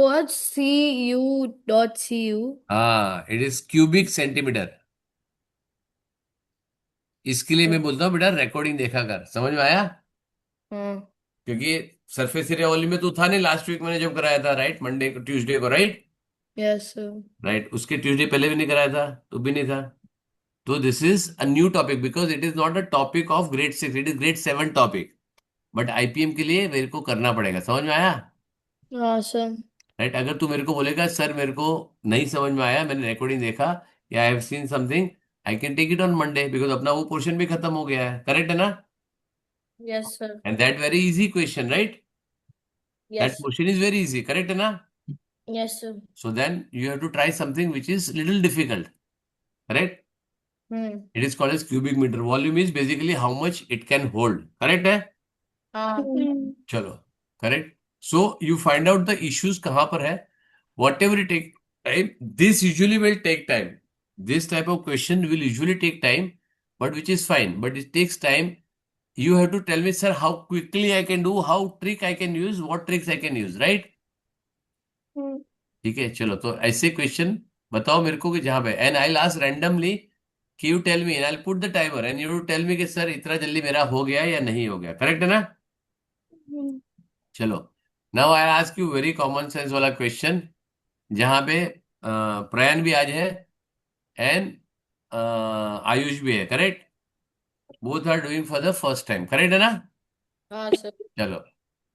Speaker 2: what's cu.cu?
Speaker 1: हाँ, इट इज क्यूबिक सेंटीमीटर. इसके लिए मैं बोलता हूँ बेटा रिकॉर्डिंग देखा कर. समझ में आया?
Speaker 2: हाँ.
Speaker 1: क्योंकि सरफेस एरिया वॉल्यूम में तो था नहीं लास्ट वीक मैंने जब कराया था, राइट? मंडे को, ट्यूसडे को, राइट?
Speaker 2: Yes, sir.
Speaker 1: राइट. उसके ट्यूसडे पहले भी नहीं कराया था, तो भी नहीं था. तो this is a new topic because it is not a topic of grade 6, it is grade 7 topic. But IPM के लिए मेरे को करना पड़ेगा. समझ में आया?
Speaker 2: हाँ sir.
Speaker 1: राइट. अगर तू मेरे को बोलेगा सर मेरे को नहीं समझ में आया, मैंने रिकॉर्डिंग देखा या I have seen something, I can take it on Monday because अपना वो पोर्शन भी खत्म हो गया है. करेक्ट है ना?
Speaker 2: Yes, sir.
Speaker 1: And that very easy question, right? That
Speaker 2: Yes.
Speaker 1: question is very easy, correct है ना?
Speaker 2: Yes, sir.
Speaker 1: So then you have to try something which is little difficult, correct? It is called as cubic meter. Volume is basically how much it can hold, correct है?
Speaker 2: हाँ.
Speaker 1: चलो, correct. So you find out the issues कहाँ पर है. Whatever it take time, this usually will take time. This type of question will usually take time, but which is fine. But it takes time. You have to tell me, sir, how quickly I can do, how trick I can use, what tricks I can use, right? ठीक है. चलो, तो ऐसे question बताओ मेरे को कि जहां पे, एंड आई लास्ट रैंडमली कि you tell me, and I put the timer and you tell me कि सर इतना जल्दी मेरा हो गया या नहीं हो गया. करेक्ट है ना? चलो, now I ask you very common sense वाला क्वेश्चन, जहां पे प्रयान भी आज है एंड आयुष भी है. Correct? Both are doing for the first time. Correct है ना?
Speaker 2: हाँ sir.
Speaker 1: चलो,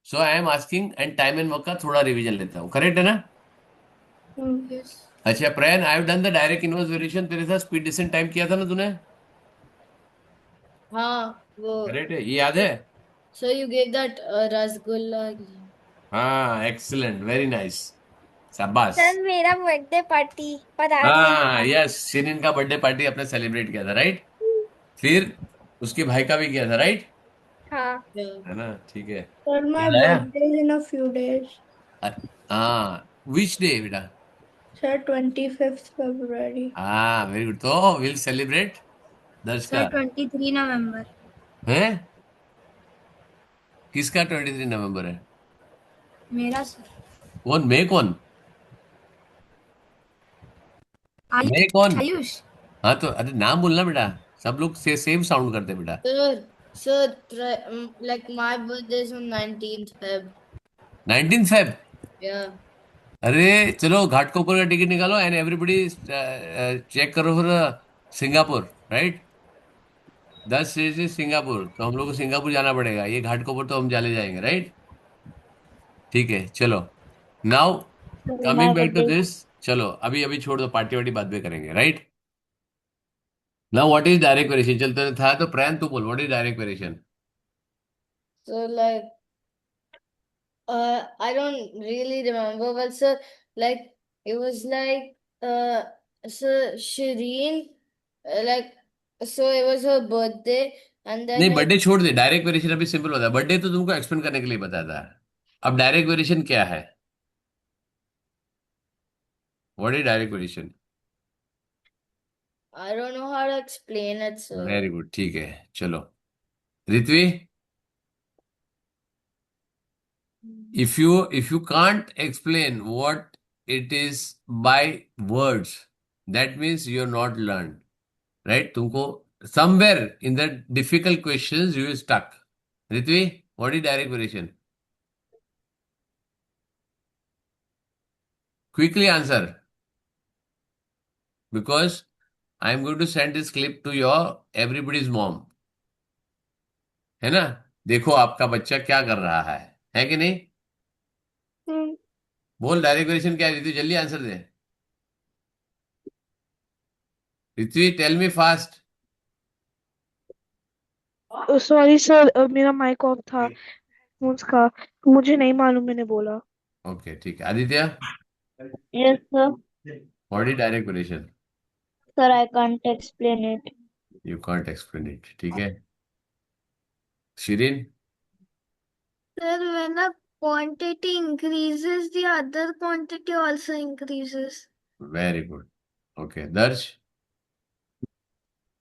Speaker 1: so I am asking and time and work का थोड़ा रिवीजन लेता हूँ. करेक्ट है ना?
Speaker 3: Yes.
Speaker 1: अच्छा प्रयान, I have done the direct inverse variation. तेरे साथ स्पीड डिसेंट टाइम किया था ना तूने?
Speaker 2: हाँ वो.
Speaker 1: करेक्ट है, ये याद है?
Speaker 2: So you gave that rasgulla.
Speaker 1: हाँ, एक्सीलेंट, वेरी नाइस, शाबाश.
Speaker 7: सर मेरा बर्थडे पार्टी पर आ
Speaker 1: हाँ यस, शिरीन का बर्थडे पार्टी अपने सेलिब्रेट किया था, राइट? फिर उसके भाई का भी किया था, राइट?
Speaker 7: हाँ.
Speaker 1: है ना? ठीक है.
Speaker 3: Sir, my
Speaker 1: याद आया?
Speaker 3: birthday is in a few days.
Speaker 1: हाँ, विच डे बेटा?
Speaker 3: Sir, 25th February.
Speaker 1: हाँ, वेरी गुड. तो विल सेलिब्रेट दर्श का
Speaker 7: सर 23 नवंबर.
Speaker 1: है. किसका 23 नवंबर है?
Speaker 7: मेरा सर।
Speaker 1: कौन? मैं कौन? मैं कौन?
Speaker 7: आयुष।
Speaker 1: हाँ तो अरे नाम बोलना बेटा, सब लोग से सेम साउंड करते हैं बेटा।
Speaker 2: Like my birthday is on 19th Feb.
Speaker 1: 19 Feb?
Speaker 2: Yeah.
Speaker 1: अरे चलो घाटकोपर का टिकट निकालो एंड एवरीबडी चेक करो फिर सिंगापुर, राइट? 10 से सिंगापुर, तो हम लोग को सिंगापुर जाना पड़ेगा, ये घाटकोपर तो हम चले जाएंगे, राइट? ठीक है चलो। Now
Speaker 4: My
Speaker 1: coming back to
Speaker 4: birthday.
Speaker 1: This, चलो अभी अभी छोड़ दो, पार्टी वार्टी बाद में करेंगे, right? Now what is direct variation? चलते था तो प्रैन तू बोल, what is direct variation?
Speaker 2: So like I don't really remember, but so like it was like so Shireen like so it was her birthday and then
Speaker 1: नहीं
Speaker 2: like
Speaker 1: birthday छोड़ दे, direct variation अभी simple होता है, birthday तो तुमको explain करने के लिए बताया था। अब डायरेक्ट वेरिएशन क्या है? What is direct variation?
Speaker 2: I don't know how to explain it,
Speaker 1: very
Speaker 2: so
Speaker 1: good, ठीक है चलो। Ritvi, if you can't explain what it is by words, that means you're not learned, right? तुमको somewhere in the difficult questions you stuck. Ritvi, what is direct variation? Quickly answer, because I am going to send this clip to your everybody's mom, है ना? देखो आपका बच्चा क्या कर रहा है कि नहीं? बोल डायरेक्ट वेरिएशन क्या है ऋतु, जल्दी आंसर दे। Ritvi tell me fast.
Speaker 5: Sorry sir, मेरा माइक ऑफ था फोन का, तो मुझे नहीं मालूम, मैंने बोला।
Speaker 1: ओके ठीक है। Aditya,
Speaker 4: Yes, sir.
Speaker 1: What is direct variation?
Speaker 4: Sir, I can't explain it.
Speaker 1: You can't explain it, ठीक है। Shirin,
Speaker 7: Sir, when a quantity increases, the other quantity also increases.
Speaker 1: Very good. Okay दर्श,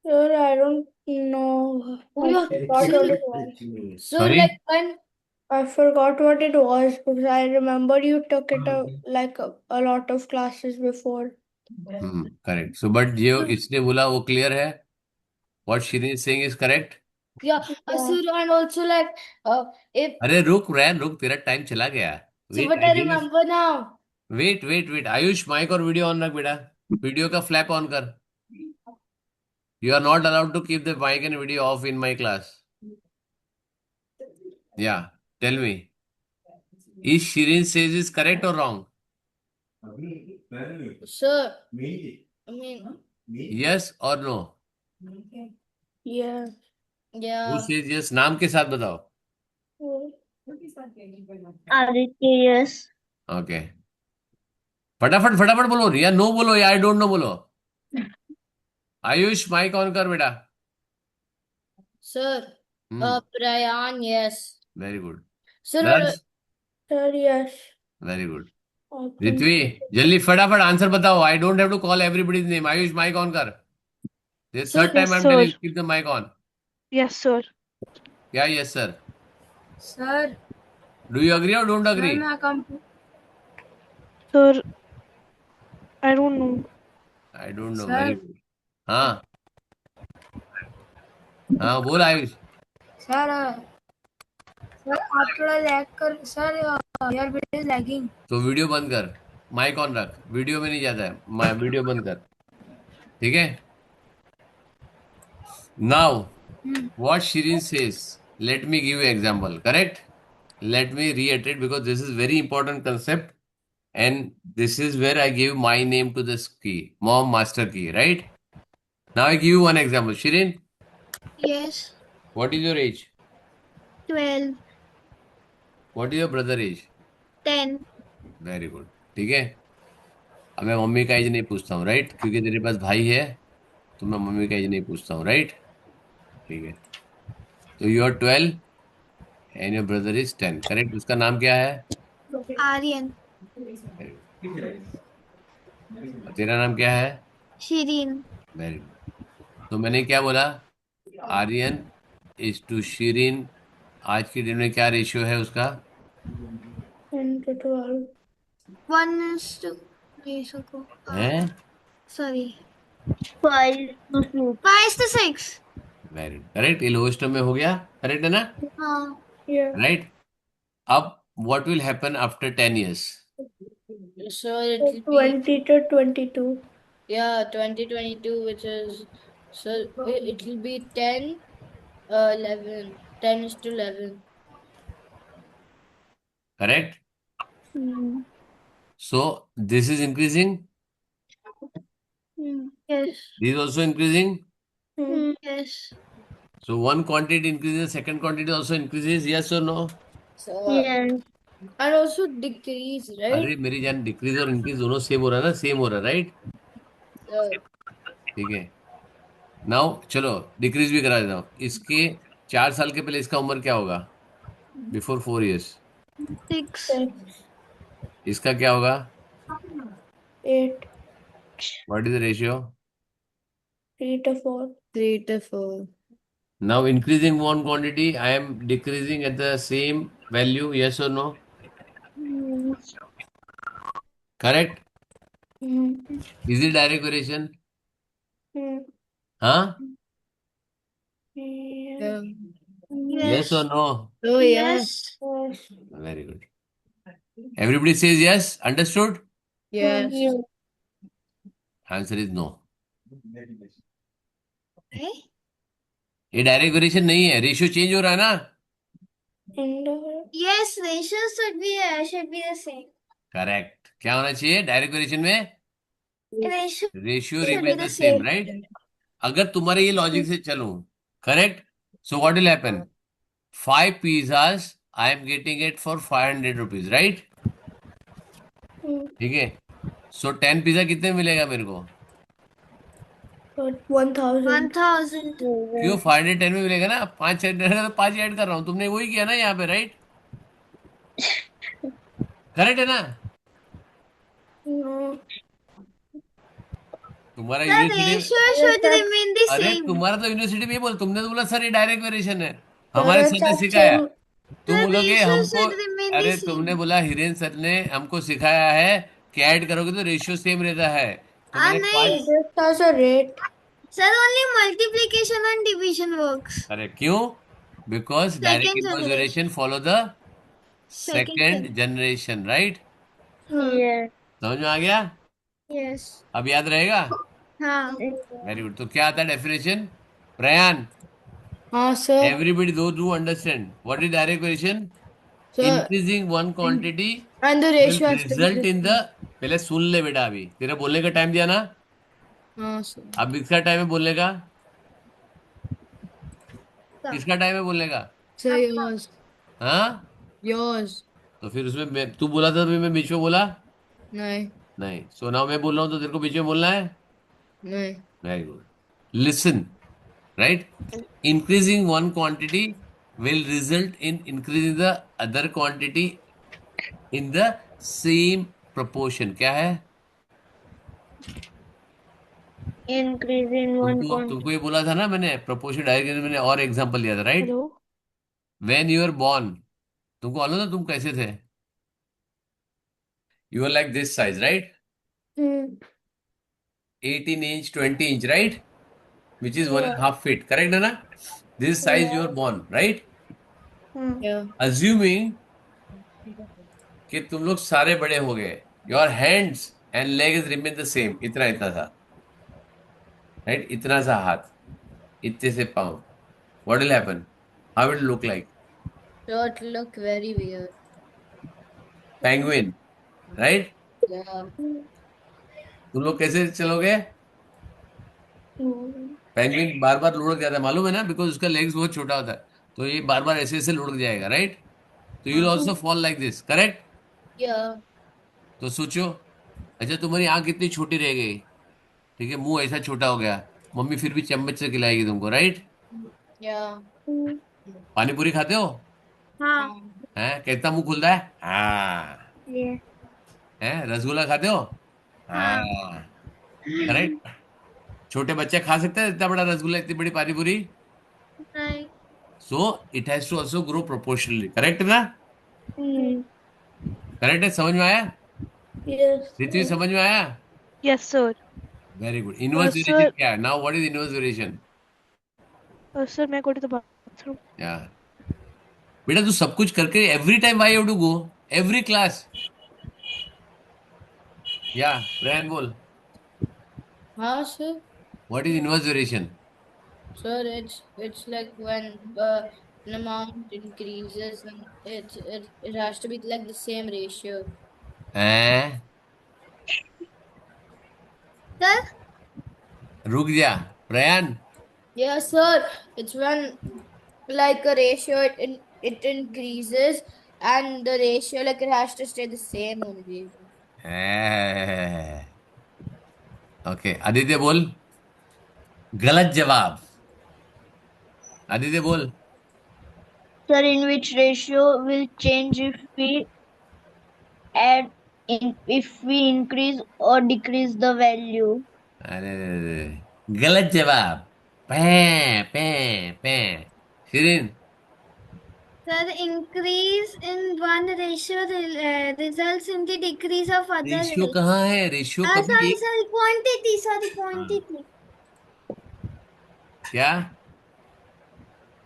Speaker 3: Sir, I don't know.
Speaker 2: Oh,
Speaker 3: I
Speaker 2: yeah.
Speaker 3: forgot what it was.
Speaker 2: So
Speaker 1: Sorry?
Speaker 2: like when
Speaker 3: I forgot what it was because I remember you took it a lot of classes before.
Speaker 1: Correct. So but जो इसने बोला वो clear है, what Shirin is saying is correct.
Speaker 2: yeah,
Speaker 3: Yeah.
Speaker 2: sir, and also like if
Speaker 1: अरे रुक रैन रुक, तेरा time चला गया।
Speaker 2: so
Speaker 1: wait
Speaker 2: but
Speaker 1: I
Speaker 2: I
Speaker 1: give,
Speaker 2: remember now.
Speaker 1: Wait wait wait, Ayush mic और वीडियो ऑन रख बेटा, वीडियो का फ्लैप ऑन कर। You are not allowed to keep the mic and video off in my class. या tell me, is Shirin says is correct और wrong?
Speaker 2: Sir, I mean,
Speaker 1: yes और no?
Speaker 3: Yeah.
Speaker 1: हु
Speaker 2: yeah.
Speaker 1: Says yes, नाम के साथ बताओ।
Speaker 4: Aditya, yes.
Speaker 1: Okay फटाफट फटाफट बोलो, या नो बोलो या आई डोंट नो बोलो। आयुष माइक ऑन कर बेटा।
Speaker 2: Sir, Prayan, yes.
Speaker 1: Very good.
Speaker 2: Sir,
Speaker 1: Darsh,
Speaker 3: Sir, yes.
Speaker 1: Very good.
Speaker 3: Okay.
Speaker 1: Ritvi जल्दी फटाफट आंसर बताओ, I don't have to call everybody's name. Ayush mic on कर। This
Speaker 2: Sir,
Speaker 1: third time I
Speaker 5: yes
Speaker 1: am telling,
Speaker 5: sir,
Speaker 1: keep the mic on.
Speaker 5: yes sir,
Speaker 1: क्या yes sir?
Speaker 7: Sir,
Speaker 1: do you agree और don't agree?
Speaker 7: मैं
Speaker 5: sir, I don't know.
Speaker 1: I don't know,
Speaker 7: Sir.
Speaker 1: Very good. हाँ हाँ बोल Ayush.
Speaker 7: Sir आप थोड़ा lag कर sir, your video is lagging.
Speaker 1: तो वीडियो बंद कर, माइक ऑन रख, वीडियो में नहीं जाता है, वीडियो बंद कर, ठीक है। Now what Shirin says, let me give you example, correct? Let me reiterate because this is very important concept and this is where I give my name to this key, mom master key, right? Now I give you one example. Shirin,
Speaker 7: yes.
Speaker 1: what is your age?
Speaker 7: 12,
Speaker 1: What is your brother age?
Speaker 7: 10।
Speaker 1: Very good, ठीक है। अब मैं mummy का as नहीं पूछता हूँ, right? क्योंकि तेरे पास भाई है तो मैं मम्मी का एज नहीं पूछता हूँ, राइट? ठीक है। तो you are 12 and your brother is 10, correct? उसका नाम क्या है?
Speaker 7: आर्यन।
Speaker 1: और तेरा नाम क्या है?
Speaker 7: शिरीन।
Speaker 1: Very good. तो मैंने क्या बोला? आर्यन इज टू शिरीन आज के दिन में क्या रेशियो है उसका?
Speaker 3: 10 to 12.
Speaker 7: 1:2. नहीं सको
Speaker 1: है?
Speaker 7: सॉरी
Speaker 4: 5:6.
Speaker 7: 5:6.
Speaker 1: वेरी करेक्ट, ये लोएस्ट टर्म में हो गया, करेक्ट है ना?
Speaker 7: हाँ
Speaker 3: Yeah.
Speaker 1: राइट। अब what will happen after 10 years?
Speaker 2: So it will be
Speaker 3: 20 to 22.
Speaker 2: yeah 2022, which is so it will be 10 11 10:11.
Speaker 1: Correct.
Speaker 4: Hmm.
Speaker 1: So this is increasing,
Speaker 7: yes
Speaker 1: this is also increasing.
Speaker 7: yes
Speaker 1: So one quantity increases, second quantity also increases, yes or no?
Speaker 2: So
Speaker 4: Yes.
Speaker 2: and also decrease,
Speaker 1: अरे
Speaker 2: right?
Speaker 1: मेरी जान, decrease और increase दोनों same हो रहा है ना, same हो रहा है, राइट?
Speaker 2: So
Speaker 1: ठीक है। नाउ चलो डिक्रीज भी करा देता हूँ। इसके 4 साल के पहले इसका उम्र क्या होगा? बिफोर 4 years
Speaker 7: 6
Speaker 3: 6,
Speaker 1: इसका क्या होगा?
Speaker 3: 8,
Speaker 1: what is the ratio?
Speaker 3: 3 to 4.
Speaker 2: 3 to 4.
Speaker 1: Now increasing one quantity, I am decreasing at the same value, yes और no? Correct.
Speaker 3: Mm.
Speaker 1: Is it direct variation?
Speaker 3: Mm.
Speaker 1: हाँ?
Speaker 3: Yeah.
Speaker 2: Yeah.
Speaker 1: यस और no?
Speaker 2: Oh yes.
Speaker 3: Yes.
Speaker 1: Very good, everybody says yes, understood?
Speaker 2: Yes.
Speaker 4: Yes.
Speaker 1: Answer is no.
Speaker 7: Eh?
Speaker 1: ये direct variation नहीं है, ratio change हो रहा है ना।
Speaker 3: And
Speaker 7: Yes, ratios should be the same.
Speaker 1: Correct, क्या होना चाहिए डायरेक्ट वेरिएशन में?
Speaker 7: Ratio
Speaker 1: ratio
Speaker 7: should be
Speaker 1: remain the
Speaker 7: the
Speaker 1: same,
Speaker 7: same.
Speaker 1: Right? अगर तुम्हारे ये लॉजिक से चलूं, correct, so what will happen? 5 pizzas I am getting it for 500 rupees, right? ठीक है। सो 10 पिज्जा कितने में मिलेगा मेरे को?
Speaker 3: 1,000.
Speaker 7: 1,000.
Speaker 1: क्यों 510 में मिलेगा ना, 5 ऐड रहेगा तो 5 ऐड कर रहा हूँ, तुमने वही किया ना यहाँ पे, राइट? करेक्ट है ना?
Speaker 3: No.
Speaker 1: तुम्हारा
Speaker 7: The
Speaker 1: university,
Speaker 7: ratio should remain the
Speaker 1: अरे
Speaker 7: same.
Speaker 1: तुम्हारा तो यूनिवर्सिटी में ही बोल, तुमने तो बोला सर ये डायरेक्ट वेरिएशन है, हमारे
Speaker 3: Yes,
Speaker 1: सर ने
Speaker 3: that's
Speaker 1: सिखाया।
Speaker 3: same.
Speaker 1: तुम
Speaker 7: The
Speaker 1: बोलोगे
Speaker 7: ratio
Speaker 1: हमको,
Speaker 7: should remain the
Speaker 1: अरे
Speaker 7: same.
Speaker 1: तुमने बोला हिरेन सर ने हमको सिखाया है कि ऐड करोगे तो रेशियो सेम रहता है, तो मैंने
Speaker 7: नहीं.
Speaker 1: 5।
Speaker 3: This has a rate.
Speaker 7: Sir, only multiplication and division works.
Speaker 1: अरे क्यों? Because direct
Speaker 7: Second
Speaker 1: inverse
Speaker 7: generation.
Speaker 1: Variation follow the
Speaker 7: Second
Speaker 1: second generation, right?
Speaker 4: Yes.
Speaker 1: समझ में आ गया?
Speaker 7: Yes.
Speaker 1: अब याद रहेगा?
Speaker 7: हाँ.
Speaker 1: Very good. तो क्या आता है definition? प्रयान,
Speaker 2: sir.
Speaker 1: everybody those who understand what is direct variation?
Speaker 2: So
Speaker 1: Increasing one quantity
Speaker 2: and the
Speaker 1: will
Speaker 2: ratio has to be
Speaker 1: result
Speaker 2: the
Speaker 1: in the, पहले सुन ले बेटा, अभी तेरा बोलने का टाइम दिया ना,
Speaker 2: sir.
Speaker 1: अब इसका टाइम है बोलने का। किसका टाइम है बोलने का?
Speaker 2: So yours.
Speaker 1: हाँ?
Speaker 2: Yours.
Speaker 1: तो फिर उसमें तू बोला था, तो मैं बीच में बोला
Speaker 2: नहीं.
Speaker 1: नहीं। सो नाउ मैं बोल रहा हूँ तो तेरे को बीच में बोलना है।
Speaker 2: नहीं.
Speaker 1: Very good, listen, right? Increasing one quantity will result in increasing the other quantity in the same proportion। क्या है?
Speaker 4: Increasing one
Speaker 1: तुमको ये बोला था ना मैंने, प्रोपोर्शन डायरेक्ट, मैंने और एग्जांपल दिया था, right?
Speaker 5: Hello?
Speaker 1: When you are born, तुमको मालूम था तुम कैसे थे? You are like this size, right? 18 inch 20 inch, right? Which is 1.5 feet, correct है ना? This size you are born, right?
Speaker 2: Yeah.
Speaker 1: Assuming कि तुम लोग सारे बड़े हो गए, your hands and legs remain the same, इतना इतना सा, राइट? इतना सा हाथ, इतने से पाँव, what will happen? How will look like?
Speaker 2: So it will look very weird.
Speaker 1: Penguin, right?
Speaker 2: Yeah.
Speaker 1: तुम लोग कैसे चलोगे? पेंगुइन बार बार लुढ़क जाता है, मालूम है ना, बिकॉज उसका लेग्स बहुत छोटा होता है, तो ये बार बार ऐसे ऐसे लुढ़क जाएगा, राइट? तो you will also fall like this, correct?
Speaker 2: Yeah.
Speaker 1: तो सोचो, अच्छा तुम्हारी आंख कितनी छोटी रह गई, ठीक है, मुंह ऐसा छोटा हो गया, मम्मी फिर भी चम्मच से खिलाएगी तुमको, राइट?
Speaker 2: Yeah.
Speaker 1: पानी पूरी खाते हो?
Speaker 7: हाँ.
Speaker 1: हैं? कितना मुंह खुलता है? हाँ।
Speaker 4: Yes.
Speaker 1: हैं? रसगुल्ला खाते हो? हाँ। करेक्ट? छोटे बच्चे खा सकते हैं इतना बड़ा रसगुल्ला, इतनी बड़ी पानी पूरी?
Speaker 7: नहीं.
Speaker 1: So it has to also grow proportionally. Correct ना? करेक्ट है, समझ में आया?
Speaker 3: Yes.
Speaker 1: ऋत्विक समझ में आया?
Speaker 5: Yes, sir.
Speaker 1: Very good. Inverse
Speaker 5: Sir,
Speaker 1: variation क्या है? Now what is inverse variation?
Speaker 5: sir, may I go to the bathroom?
Speaker 1: या बेटा तू सब कुछ करके every time why you to go every class? या ब्रायन बोल.
Speaker 2: हाँ sir.
Speaker 1: What is inverse variation?
Speaker 2: Sir, it's like when an amount increases and it has to be like the same ratio.
Speaker 1: हैं?
Speaker 2: Sir?
Speaker 1: रुक जा प्रयान.
Speaker 2: Yes, sir. It's when like a ratio it increases and the ratio like it has to stay the same only.
Speaker 1: Okay Aditya बोल. गलत जवाब. आदित्य बोल.
Speaker 4: Sir, in which ratio will change if we add if we increase or decrease the value?
Speaker 1: अरे गलत जवाब. पै पै पै. Shirin.
Speaker 7: Sir, increase in one ratio results in the decrease of other
Speaker 1: ratio
Speaker 7: ratio.
Speaker 1: कहाँ है? रेशियो कभी
Speaker 7: Sorry, quantity.
Speaker 1: क्या?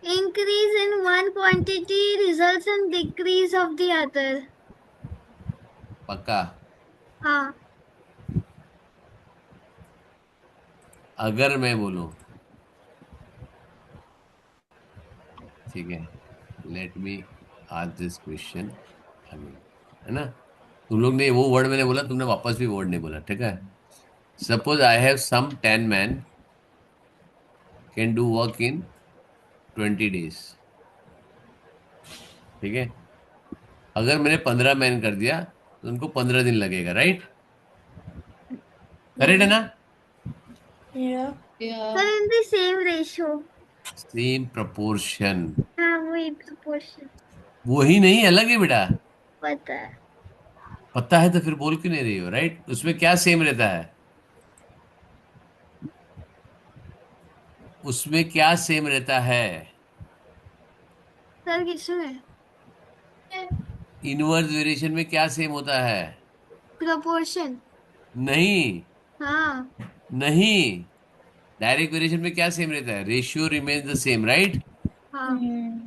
Speaker 7: Increase in one quantity results in decrease of the other.
Speaker 1: पक्का?
Speaker 7: हाँ.
Speaker 1: अगर मैं बोलूं, ठीक है, let me ask this question again, है ना? तुम लोग ने वो वर्ड मैंने बोला, तुमने वापस भी वर्ड नहीं बोला, ठीक है? Suppose I have some 10 man can do work in 20 days. ठीक है, अगर मैंने 15 मैन कर दिया तो उनको 15 दिन लगेगा, राइट? करेक्ट है ना?
Speaker 3: Yeah.
Speaker 2: Yeah.
Speaker 7: Sir, in the same ratio.
Speaker 1: Same proportion.
Speaker 7: हाँ, वही proportion.
Speaker 1: वही नहीं, अलग है बेटा.
Speaker 7: पता है.
Speaker 1: पता है तो फिर बोल क्यों नहीं रही हो, राइट? उसमें क्या सेम रहता है? उसमें क्या सेम रहता है?
Speaker 7: सर किसमें?
Speaker 1: इनवर्स वेरिएशन में क्या सेम होता है?
Speaker 7: Proportion.
Speaker 1: नहीं,
Speaker 7: हाँ.
Speaker 1: नहीं. डायरेक्ट वेरिएशन में क्या सेम रहता है? Ratio remains the same, right?
Speaker 7: हाँ.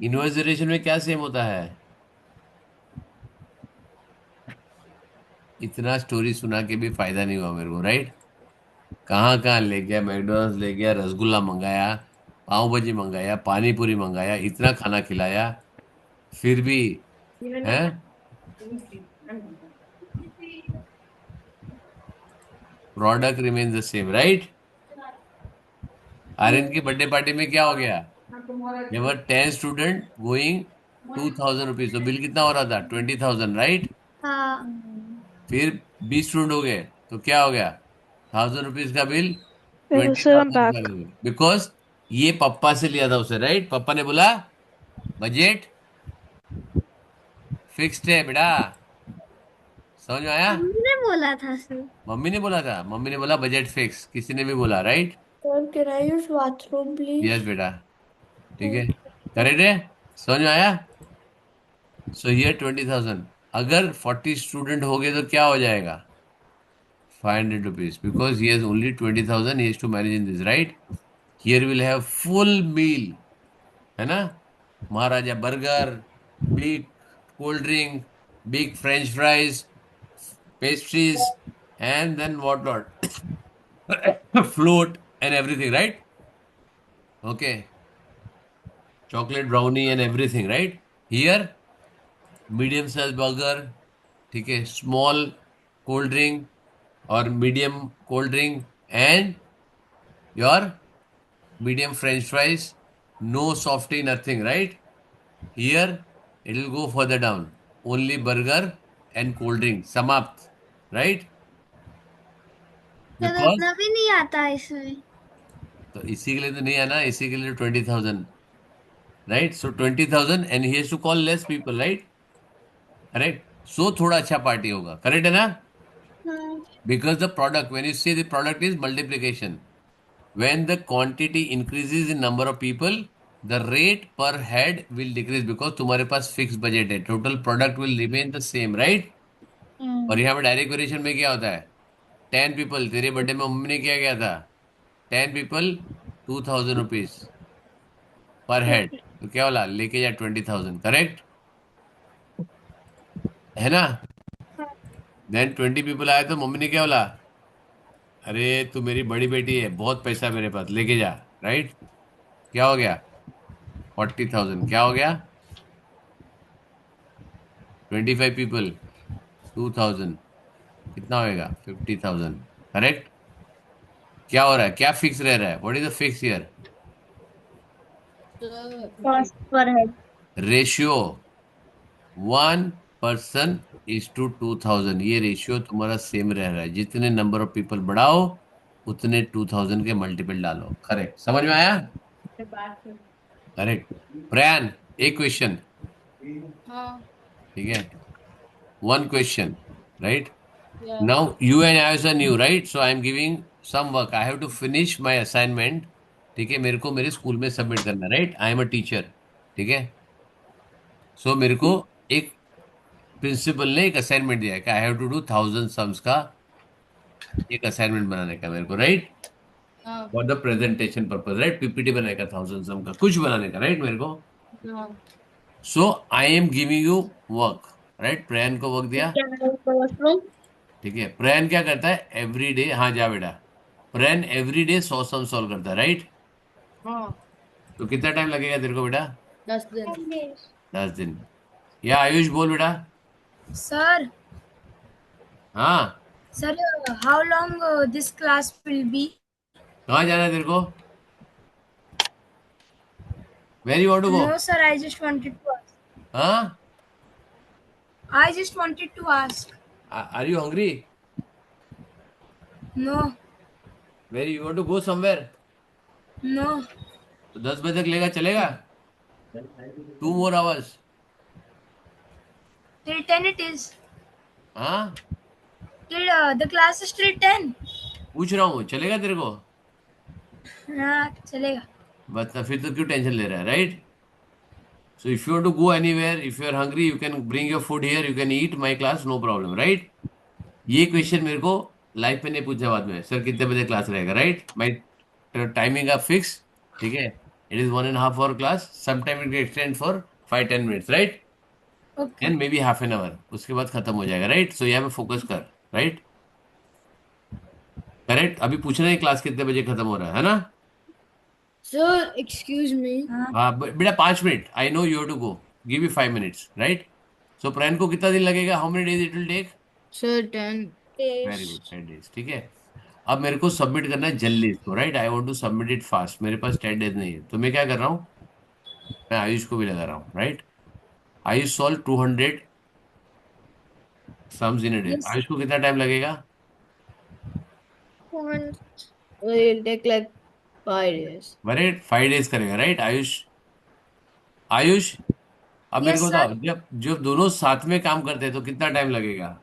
Speaker 1: इनवर्स वेरिएशन में क्या सेम होता है? इतना स्टोरी सुना के भी फायदा नहीं हुआ मेरे को, राइट? कहाँ कहाँ ले गया, मैकडॉनल्ड्स ले गया, रसगुल्ला मंगाया, पाव भाजी मंगाया, पानी पूरी मंगाया, इतना खाना खिलाया, फिर भी है product remains the same, right? Aryan की बर्थडे पार्टी में क्या हो गया? देवर 10 स्टूडेंट गोइंग 2000 रुपीज, तो बिल कितना हो रहा था? 20,000, राइट?
Speaker 7: हाँ.
Speaker 1: फिर 20 स्टूडेंट हो गए तो क्या हो गया? 1000 रुपीज का बिल
Speaker 5: Sir, I'm
Speaker 1: 20,000
Speaker 5: back.
Speaker 1: का. बिकॉज ये पप्पा से लिया था उसे, राइट? पप्पा ने बोला बजट फिक्स्ड है बेटा. समझ में आया?
Speaker 7: हमने बोला था सर.
Speaker 1: मम्मी ने बोला था, मम्मी ने बोला बजट फिक्स, किसी ने भी बोला, right?
Speaker 3: Sir, can I use bathroom, please?
Speaker 1: Yes बेटा, ठीक है, करेक्ट है. समझ में आया? So here 20,000. अगर 40 स्टूडेंट हो गए तो क्या हो जाएगा? 500 rupees, because he has only 20,000 he has to manage in this, right? Here will have full meal, है ना? Maharaja burger, big cold drink, big French fries, pastries, and then what not? Float and everything, right? Okay. Chocolate brownie and everything, right? Here, medium size burger, ठीक है, small cold drink or medium cold drink and your medium French fries, no softy, nothing, right? Here, it will go further down. Only burger and cold drink, समाप्त, right?
Speaker 7: Sir
Speaker 1: Because
Speaker 7: उतना भी नहीं आता इसमें.
Speaker 1: तो इसी के लिए तो नहीं आना, इसी के लिए 20,000, right? So 20,000 and he has to call less people, right? Correct. So थोड़ा अच्छा पार्टी होगा, करेक्ट है ना? Because the product, when you say the product is multiplication, when the quantity increases in number of people the rate per head will decrease because तुम्हारे पास fix budget है, total product will remain the same, right. और यहाँ पे direct variation में क्या होता है, 10 पीपल, तेरे बर्थडे में मम्मी ने क्या किया था, 10 पीपल 2000 रुपीज पर हेड, तो क्या बोला, लेके जा 20,000, करेक्ट है ना। देन 20 पीपल आए तो मम्मी ने क्या बोला, अरे तू मेरी बड़ी बेटी है, बहुत पैसा है मेरे पास, लेके जा, राइट। क्या हो गया, 40,000, क्या हो गया, 25 पीपल 2,000, कितना होएगा, 50,000, करेक्ट। क्या हो रहा है, क्या फिक्स रह रहा है, what is the fix here,
Speaker 2: Sir,
Speaker 4: Cost per head.
Speaker 1: Ratio 1 person is to 2,000, ये रेशियो तुम्हारा सेम रह रहा है, जितने नंबर ऑफ पीपल बढ़ाओ उतने 2,000 के मल्टीपल डालो, करेक्ट, समझ में आया, करेक्ट। प्रयान, एक क्वेश्चन,
Speaker 2: हाँ,
Speaker 1: ठीक है, one question, right?
Speaker 2: yeah.
Speaker 1: Now you and I are new, right? So I am giving some work. I have to finish my assignment. ठीक है, मेरे को मेरे स्कूल में सबमिट करना, right, I am a teacher, ठीक है। सो मेरे को एक प्रिंसिपल ने एक असाइनमेंट दिया है कि I have to do 1,000 sums का एक असाइनमेंट बनाने का मेरे को, राइट,
Speaker 2: हाँ,
Speaker 1: for the presentation purpose, right, PPT बनाने का 1,000 सम का कुछ बनाने का, राइट, मेरे को।
Speaker 2: हाँ,
Speaker 1: so I am giving you work, right, Prayan को वर्क दिया,
Speaker 4: Can I use the washroom?
Speaker 1: ठीक है। प्रयान क्या करता है एवरी डे, हाँ जा बेटा, प्रयान एवरी डे 100 सम सॉल्व करता है, राइट।
Speaker 2: हाँ,
Speaker 1: तो कितना टाइम लगेगा तेरे को बेटा,
Speaker 2: 10 दिन।
Speaker 1: 10 दिन। या आयुष बोल बेटा,
Speaker 7: Sir,
Speaker 1: हाँ,
Speaker 7: sir, how long this class will be?
Speaker 1: कहाँ जाना है तेरे को, where you want to go,
Speaker 7: No, sir, I just wanted to ask.
Speaker 1: हाँ,
Speaker 7: I just wanted to ask.
Speaker 1: Are you hungry,
Speaker 7: No,
Speaker 1: where you want to go somewhere,
Speaker 7: no.
Speaker 1: तो 10 बजे तक लेगा, चलेगा, 2 more hours,
Speaker 7: Till 10 it is.
Speaker 1: हाँ,
Speaker 7: Till the class is till 10.
Speaker 1: पूछ रहा हूँ, चलेगा तेरे को,
Speaker 7: हाँ, चलेगा.
Speaker 1: बस ना, फिर तो क्यों टेंशन ले रहा है, right. So if you want to go anywhere, if you are hungry, you can bring your food here, you can eat my class, no problem, right? ये क्वेश्चन मेरे को लाइफ में नहीं पूछा बाद में, सर कितने बजे क्लास रहेगा, राइट, माई टाइमिंग का फिक्स, ठीक है, it is 1.5 hour class, sometime it extend for 5-10 minutes, right,
Speaker 7: Okay.
Speaker 1: And may be half an hour, उसके बाद खत्म हो जाएगा, राइट। सो यहाँ पे फोकस कर, राइट, करेक्ट। अभी पूछना है क्लास कितने बजे खत्म हो रहा है ना।
Speaker 2: Sir, excuse me.
Speaker 1: हाँ बेटा, 5 minute, I know you have to go, give you 5 minutes, right. So Prayan को कितना दिन लगेगा, how many days it will take,
Speaker 2: Sir, 10
Speaker 1: very
Speaker 2: days.
Speaker 1: Good, 10 days, ठीक है। अब मेरे को सबमिट करना है जल्दी इसको, right, I want to submit it fast, मेरे पास 10 days नहीं है, तो मैं क्या कर रहा हूँ, मैं आयुष को भी लगा रहा हूँ, right. Ayush solve 200 sums in a day,
Speaker 7: Yes.
Speaker 1: Ayush को कितना टाइम लगेगा,
Speaker 2: It'll take like 5 days.
Speaker 1: Right, 5 days करेगा, राइट आयुष। आयुष, अब मेरे
Speaker 7: Yes,
Speaker 1: को
Speaker 7: sir.
Speaker 1: बताओ, जब जब दोनों साथ में काम करते हैं तो कितना टाइम लगेगा,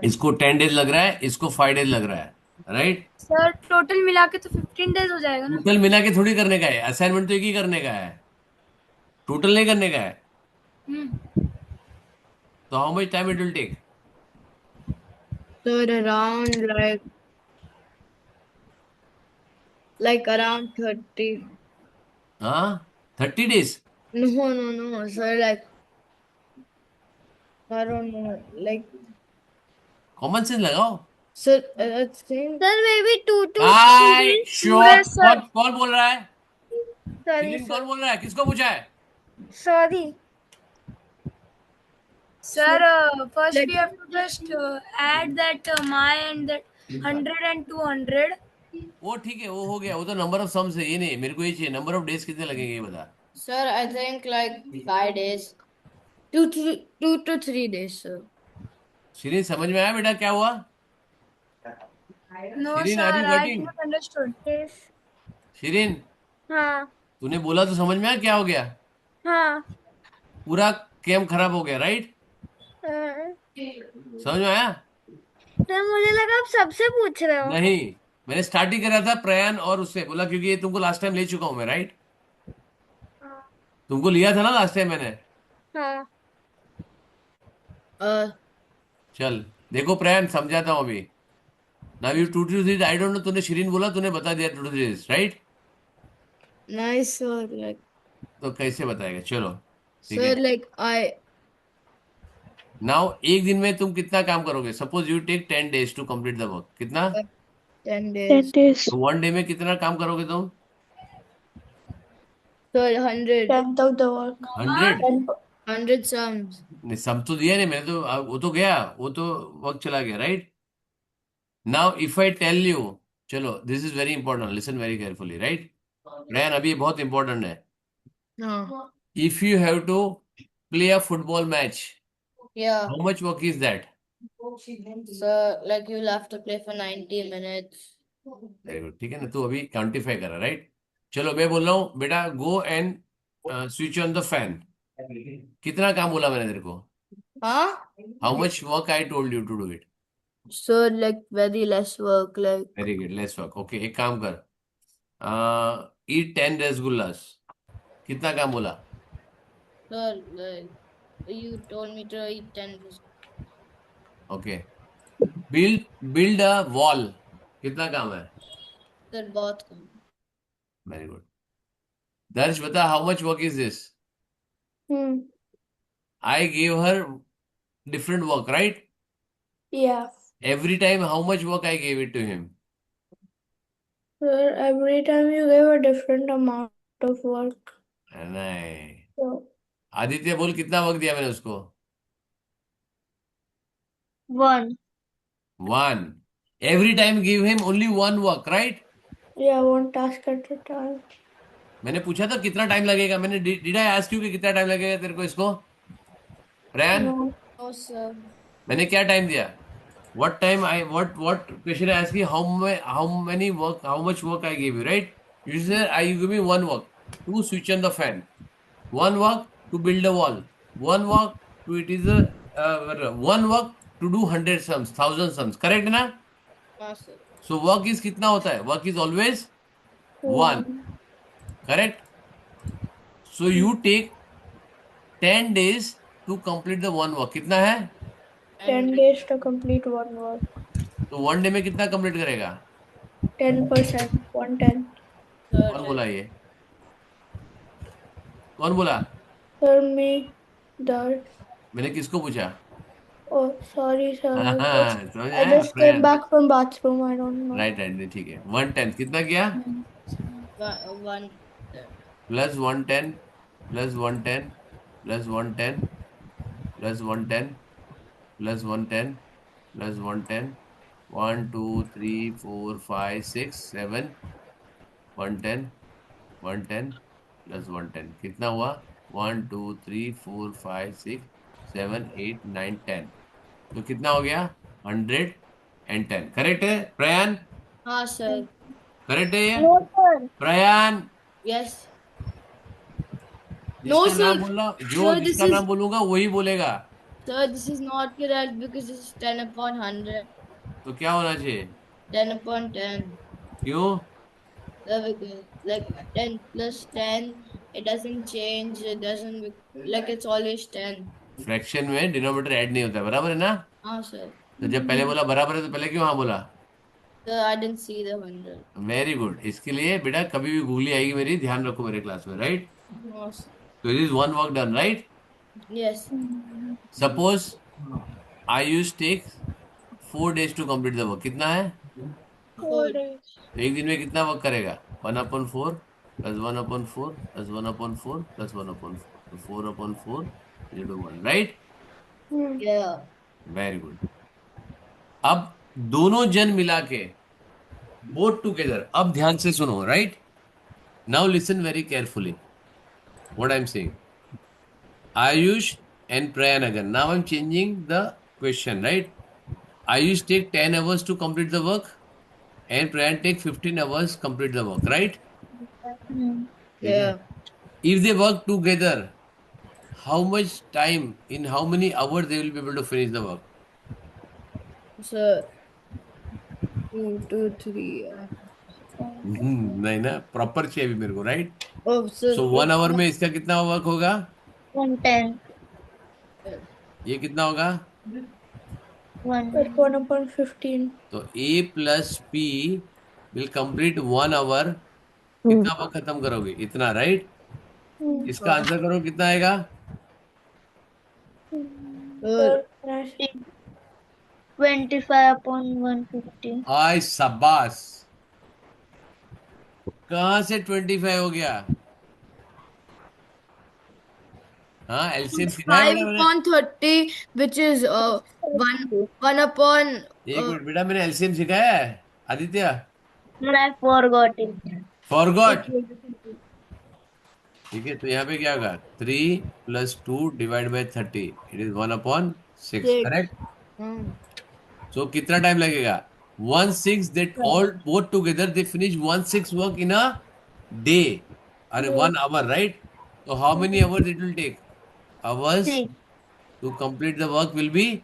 Speaker 1: इसको 10 days लग रहा है, इसको 5 days लग रहा है, राइट।
Speaker 7: Sir, total मिला के तो 15 days हो जाएगा ना.
Speaker 1: टोटल मिला के थोड़ी करने का है, असाइनमेंट तो एक ही करने का है, टोटल नहीं करने का है,
Speaker 7: Hmm.
Speaker 1: तो how much time it will take,
Speaker 2: Sir, around like around 30.
Speaker 1: हाँ, 30 days,
Speaker 2: No, sir, like I don't know, like
Speaker 1: common sense लगाओ।
Speaker 2: sir, same. Sir, maybe 2 to 3
Speaker 1: hi
Speaker 2: days.
Speaker 1: Sure,
Speaker 7: Yes, sir.
Speaker 1: कौन कौन बोल रहा है,
Speaker 2: Sorry,
Speaker 1: Shirin
Speaker 2: sir.
Speaker 1: कौन बोल रहा है, किसको पूछा है,
Speaker 2: Sorry.
Speaker 7: Sir, first
Speaker 2: Like-
Speaker 7: we have to just add that my and that 100 and 200.
Speaker 1: वो ठीक है, वो हो गया, वो तो नंबर ऑफ सम्स है, ये नहीं, मेरे को ये चाहिए नंबर ऑफ डेज कितने लगेंगे ये बता।
Speaker 2: Sir, I think like 5 days. 2 to 3 days, sir.
Speaker 1: Shirin समझ में आया बेटा क्या हुआ,
Speaker 7: No,
Speaker 1: Shirin,
Speaker 7: sir,
Speaker 1: are you
Speaker 7: I
Speaker 1: getting?
Speaker 7: did not understood.
Speaker 1: Shirin,
Speaker 3: हाँ
Speaker 1: तूने बोला तो समझ में आया क्या हो गया,
Speaker 3: हाँ
Speaker 1: पूरा गेम खराब हो गया, राइट,
Speaker 3: हाँ।
Speaker 1: समझ में आया,
Speaker 3: तो मुझे लगा आप सबसे पूछ रहे हो।
Speaker 1: नहीं, मैंने स्टार्ट ही करा था प्रयान और उससे बोला, क्योंकि ये तुमको लास्ट टाइम ले चुका हूं मैं, राइट। तुमको लिया था ना लास्ट टाइम मैंने।
Speaker 3: हाँ
Speaker 1: चल देखो प्रयान, समझाता हूँ अभी। Now you to to this, I don't know, तूने शिरीन बोला, तूने बता दिया to to this, right?
Speaker 2: nice sir, like
Speaker 1: तो कैसे बताएगा, चलो ठीक
Speaker 2: sir,
Speaker 1: है।
Speaker 2: like I
Speaker 1: नाउ एक दिन में तुम कितना काम करोगे? Suppose you take 10 days to complete the work, कितना?
Speaker 2: 10
Speaker 5: 10
Speaker 2: days.
Speaker 5: days.
Speaker 1: तो 1 day में कितना काम करोगे तुम?
Speaker 2: Sir, 100.
Speaker 3: 10th of the work.
Speaker 1: 100?
Speaker 2: 100 sums.
Speaker 1: नहीं, सम तो दिया नहीं मैंने तो, वो तो गया, वो तो वक्त चला गया, right? Now if I tell you, चलो this is very important, listen very carefully, right? रैन, अभी ये बहुत इंपॉर्टेंट है।
Speaker 2: No.
Speaker 1: If you have to play a football match,
Speaker 2: Yeah.
Speaker 1: How much work is that?
Speaker 2: So, like you'll have to play for 90 minutes.
Speaker 1: Very good, ठीक है ना, तू अभी क्वांटिफाई करा, राइट? चलो मैं बोल रहा हूँ बेटा, go and switch on the fan. कितना काम बोला मैंने तेरे को?
Speaker 2: Huh?
Speaker 1: How much work I told you to do it?
Speaker 2: So, like very less work, like
Speaker 1: very good, let's work. Okay, एक काम कर, ईट 10 रसगुल्लास। कितना काम बोला?
Speaker 2: sir, like you told me to eat 10.
Speaker 1: Okay, build a wall. कितना काम है?
Speaker 2: Sir, बहुत कम.
Speaker 1: Very good. दर्श बता, how much work is this?
Speaker 3: Hmm.
Speaker 1: I give her different work, right?
Speaker 3: Yeah.
Speaker 1: Every time how much work I give it to him?
Speaker 3: Sir, every time you gave a different amount of work.
Speaker 1: नहीं,
Speaker 3: So,
Speaker 1: Aditya बोल, कितना work दिया मैंने उसको?
Speaker 4: 1.
Speaker 1: 1। Every time give him only 1 work, right?
Speaker 3: yeah, one task at a time.
Speaker 1: मैंने पूछा था कितना टाइम लगेगा, मैंने डिड आई आस्क यू कि कितना टाइम लगेगा तेरे को इसको? रैन,
Speaker 3: No.
Speaker 2: No, sir.
Speaker 1: मैंने क्या टाइम दिया? What time I what question I ask you? How many work? How much work I gave you? Right? You said you give me 1 work to switch on the fan, 1 work to build a wall, 1 work to it is a 1 work to do 100 sums, 1000 sums. Correct ना?
Speaker 2: No, sir.
Speaker 1: So work is कितना होता है? Work is always 1. Correct? So you take 10 days to complete the 1 work. कितना है?
Speaker 3: 10 days to complete one work.
Speaker 1: तो 1 day में कितना complete करेगा?
Speaker 3: 10%. 110.
Speaker 2: Sir,
Speaker 1: कौन बोला ये? कौन बोला?
Speaker 3: Sir, me. That.
Speaker 1: मैंने किसको पूछा?
Speaker 3: Oh, sorry, sir.
Speaker 1: समझ
Speaker 3: I
Speaker 1: आया?
Speaker 3: just came back from bathroom. I don't know.
Speaker 1: Right right, ठीक है। 110 कितना किया?
Speaker 2: one.
Speaker 1: Plus 110 plus 110 plus 110 plus 110 plus 110 plus 110, 1 2 3 4 5 6 7, 110 110 plus 110 कितना हुआ? 1 2 3 4 5 6 7 8 9 10। तो कितना हो गया? 110। करेक्ट है प्रयान?
Speaker 2: हाँ, sir.
Speaker 1: करेक्ट है ये?
Speaker 4: No, sir.
Speaker 1: प्रयान,
Speaker 2: Yes.
Speaker 1: जिसका
Speaker 2: No, sir.
Speaker 1: नाम बोलना, जो
Speaker 2: Sir, this
Speaker 1: जिसका
Speaker 2: is
Speaker 1: नाम बोलूंगा वही बोलेगा।
Speaker 2: sir, this is not correct because this is 10 upon 100.
Speaker 1: तो क्या होना चाहिए?
Speaker 2: 10 upon 10.
Speaker 1: क्यों?
Speaker 2: Because like 10 plus 10, it doesn't change. It doesn't like it's always 10.
Speaker 1: Fraction में डिनोमिनेटर ऐड नहीं होता, बराबर है ना?
Speaker 2: हाँ, sir.
Speaker 1: तो जब पहले बोला बराबर है तो पहले क्यों हाँ बोला?
Speaker 2: Sir, I didn't see the 100.
Speaker 1: Very good. इसके लिए बेटा कभी भी गूगली आएगी मेरी, ध्यान रखो मेरे क्लास में, राइट?
Speaker 2: No, sir.
Speaker 1: तो it is 1 work done, right?
Speaker 2: Yes.
Speaker 1: Suppose I use take 4 days to complete the work. कितना है?
Speaker 3: 4 days.
Speaker 1: तो एक दिन में कितना वर्क करेगा? 1/4 प्लस 1/4 प्लस 1/4 प्लस 1/4, तो 4/4 0 1, राइट?
Speaker 2: Yeah.
Speaker 1: Very good. अब दोनों जन मिला के, बोथ टुगेदर, अब ध्यान से सुनो, right? Now listen very carefully what I am saying. Ayush and Prayan again, now I am changing the question, right? Ayush take 10 hours to complete the work and Prayan take 15 hours complete the work, right?
Speaker 2: Yeah.
Speaker 1: If they work together, how much time, in how many hours they will be able to finish the work?
Speaker 2: So 2 2 3.
Speaker 1: नहीं ना, proper चाहिए अभी मेरे को, right?
Speaker 2: Oh, sir.
Speaker 1: So 1 hour में इसका कितना work होगा?
Speaker 4: 110.
Speaker 1: ये कितना होगा?
Speaker 3: That's
Speaker 4: 1.
Speaker 3: 1/15.
Speaker 1: तो A plus P will complete 1 hour. कितना वर्क खत्म करोगे? इतना, राइट? इसका आंसर करो, कितना आएगा?
Speaker 2: Sir,
Speaker 3: That's
Speaker 4: 25 upon 150.
Speaker 1: आय शाबाश। कहाँ से 25 हो गया? हाँ, एलसीएम सिखाया
Speaker 2: five
Speaker 1: बेटा मैंने?
Speaker 2: upon 30, which is one upon.
Speaker 1: एक मिनट बेटा, मैंने एलसीएम सिखाया है Aditya?
Speaker 4: But I forgot it.
Speaker 1: Forgot. ठीक है, तो यहाँ पे क्या होगा? 3 + 2 ÷ 30, it is 1/6,
Speaker 2: Six.
Speaker 1: Correct? So कितना टाइम लगेगा? 1/6, that all both together they finish 1/6 work in a day, अरे 1 आवर, राइट? तो how many hours it will take? Hours
Speaker 4: 6.
Speaker 1: To complete the work will be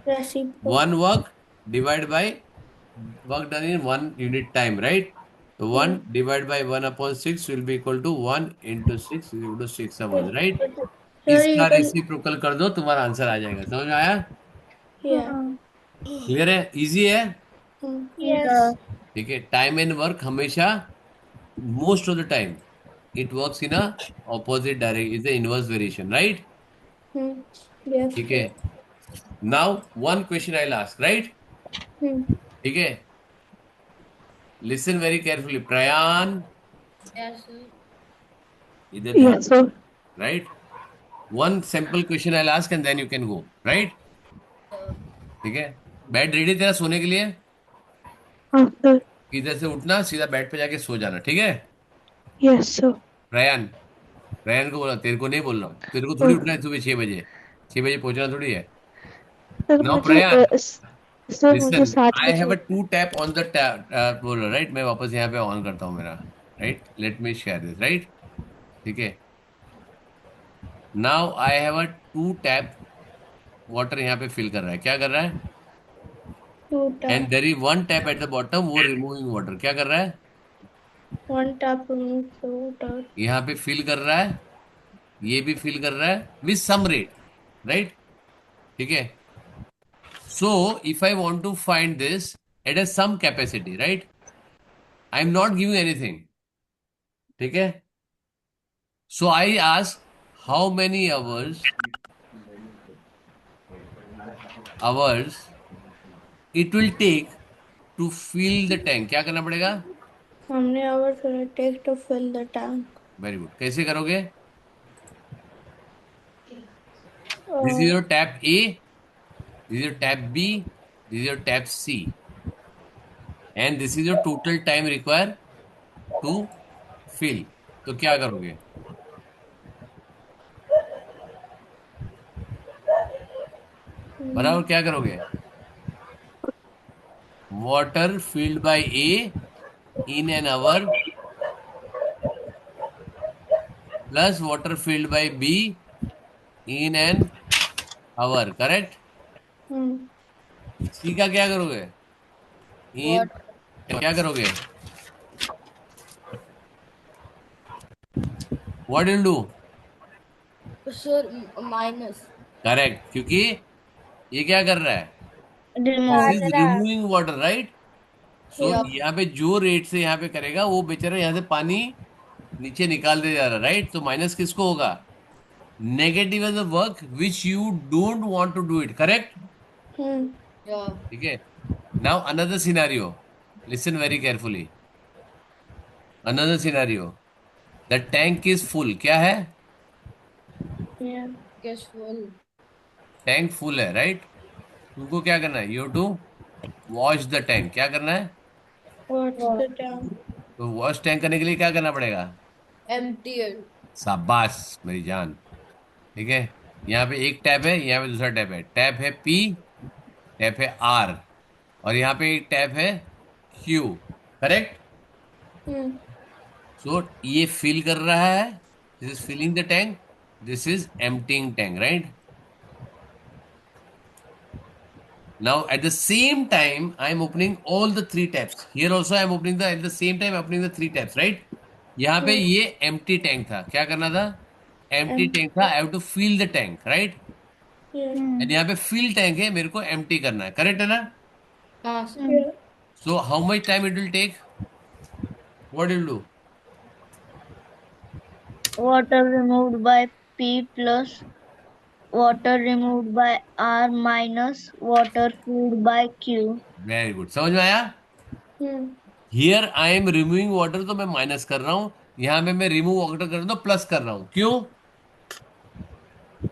Speaker 3: reciprocal.
Speaker 1: 1 work divided by work done in 1 unit time, right? So 1 ÷ 1/6 will be equal to 1 × 6 is equal to 6 hours, right?
Speaker 3: Sir,
Speaker 1: इसका
Speaker 3: you can.
Speaker 1: Reciprocal कर दो, तुम्हारा answer आ जाएगा। समझ में आया?
Speaker 3: Yeah.
Speaker 1: Clear है? Easy है?
Speaker 3: Yes.
Speaker 1: ठीक है, टाइम एंड वर्क हमेशा, most of the time it works in a opposite direction, is the inverse variation, right?
Speaker 3: Yes.
Speaker 1: ठीक है, now one question I last, right? ठीक है, listen very carefully. Prayan,
Speaker 2: Yes, sir.
Speaker 1: इधर ध्यान,
Speaker 5: Yes, sir.
Speaker 1: Right? One simple question I ask and then you can go, right? ठीक है, bed ready तेरा सोने के लिए?
Speaker 5: Sir.
Speaker 1: इधर से उठना, सीधा बेड पे जाके सो जाना, ठीक है?
Speaker 5: Yes, sir.
Speaker 1: प्रयान, प्रयान को बोला, तेरे को नहीं बोल रहा हूँ, तेरे को थोड़ी उठना है सुबह 6 बजे। 6 बजे पहुंचना थोड़ी है।
Speaker 5: सर
Speaker 1: नाउ
Speaker 5: मुझे
Speaker 1: प्रयान,
Speaker 5: सर मुझे
Speaker 1: लिसन,
Speaker 5: 7
Speaker 1: आई हैव
Speaker 5: बजे
Speaker 1: अ 2 टैप ऑन द टैप, बोल रहा, राइट? मैं वापस यहाँ पे ऑन करता हूँ मेरा, right? Let me share this, right? ठीक है, now I have a 2 tap, water यहाँ पे फिल कर रहा है, क्या कर रहा है?
Speaker 3: Two
Speaker 1: and
Speaker 3: tap.
Speaker 1: There is 1 tap at the bottom, वो रिमूविंग वाटर, क्या कर रहा है?
Speaker 3: One tap removes the water.
Speaker 1: यहाँ पे फिल कर रहा है, ये भी फिल कर रहा है विथ सम रेट, राइट? ठीक है, so if I want to find this at a sum capacity, right? I am not giving anything, ठीक है? So I ask how many hours it will take to fill the tank, क्या करना पड़ेगा?
Speaker 3: How many hours will it take to fill the tank?
Speaker 1: Very good, कैसे करोगे? This is your tap A, this is your tap B, this is your tap C, and this is your total time require to fill. तो क्या करोगे? बराबर क्या करोगे? Water filled by A in an hour plus water filled by B in an hour, correct? C का क्या करोगे? इन क्या करोगे? What will do?
Speaker 2: Sir, minus.
Speaker 1: Correct, क्योंकि ये क्या कर रहा है?
Speaker 4: Remove.
Speaker 1: This is removing water, right? So
Speaker 2: Yeah.
Speaker 1: यहाँ पे जो रेट से यहाँ पे करेगा, वो बेचारा यहाँ से पानी नीचे निकाल दे जा रहा है, राइट? तो माइनस किसको होगा? Negative is the work which you don't want to do it, correct?
Speaker 2: Yeah.
Speaker 1: ठीक है, now another scenario, listen very carefully. Another scenario, the tank is full, क्या है?
Speaker 3: Yeah.
Speaker 2: Guess full.
Speaker 1: Tank full है, right? तुमको क्या करना है? You to wash the tank, क्या करना है?
Speaker 3: What's the tank?
Speaker 1: तो वॉश टैंक करने के लिए क्या करना पड़ेगा?
Speaker 2: Empty it.
Speaker 1: शाबाश मेरी जान, ठीक है? यहाँ पे एक टैप है, यहाँ पे दूसरा टैप है, टैप है पी, टैप है आर, और यहाँ पे एक टैप है क्यू, करेक्ट? सो ये फिल कर रहा है, this is filling the tank, this is emptying tank, right? Now at the same time, I am opening all the 3 tabs. Here also I am opening at the same time opening the 3 tabs, right? यहाँ पे ये empty tank था. क्या करना था? Empty tank था. I have to fill the tank, right?
Speaker 3: Yeah.
Speaker 1: And यहाँ पे fill tank है, मेरे को empty करना है. Correct है ना?
Speaker 2: हाँ sir
Speaker 3: Yeah.
Speaker 1: So how much time it will take? What will do?
Speaker 4: Water removed by P plus water removed by R minus water filled by Q.
Speaker 1: Very good. समझ में आया?
Speaker 3: Yeah.
Speaker 1: Here I am removing water, तो मैं minus कर रहा हूं. यहां पे मैं रिमूव वाटर कर रहा हूं तो प्लस कर रहा हूं. क्यों?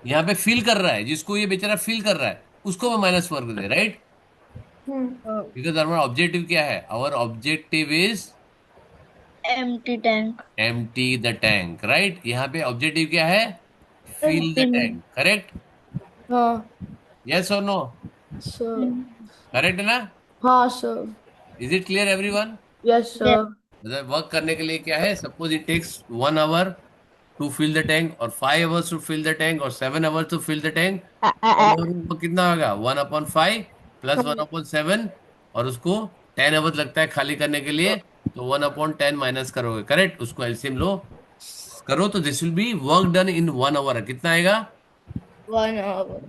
Speaker 1: यहाँ पे फिल कर रहा है, जिसको ये बेचारा फिल कर रहा है उसको मैं माइनस वर्क दे, राइट? बिकॉज हमारा ऑब्जेक्टिव क्या है? Our objective is
Speaker 4: Empty tank.
Speaker 1: Empty the tank, right? यहाँ पे ऑब्जेक्टिव क्या है? Fill the tank, correct?
Speaker 2: हाँ
Speaker 1: यस और नो?
Speaker 2: सर
Speaker 1: करेक्ट है ना?
Speaker 2: हाँ sir
Speaker 1: is it clear everyone?
Speaker 2: Yes sir
Speaker 1: मतलब वर्क करने के लिए क्या है? Suppose it takes 1 hour to fill the tank और 5 hours to fill the tank और 7 hours to fill the tank. तो कितना होगा? 1/5 प्लस 1/7 और उसको 10 आवर्स लगता है खाली करने के लिए, तो 1/10 माइनस करोगे, करेक्ट? उसको एलसीएम लो करो तो this will be work done in 1 hour. कितना आएगा?
Speaker 2: 1 hour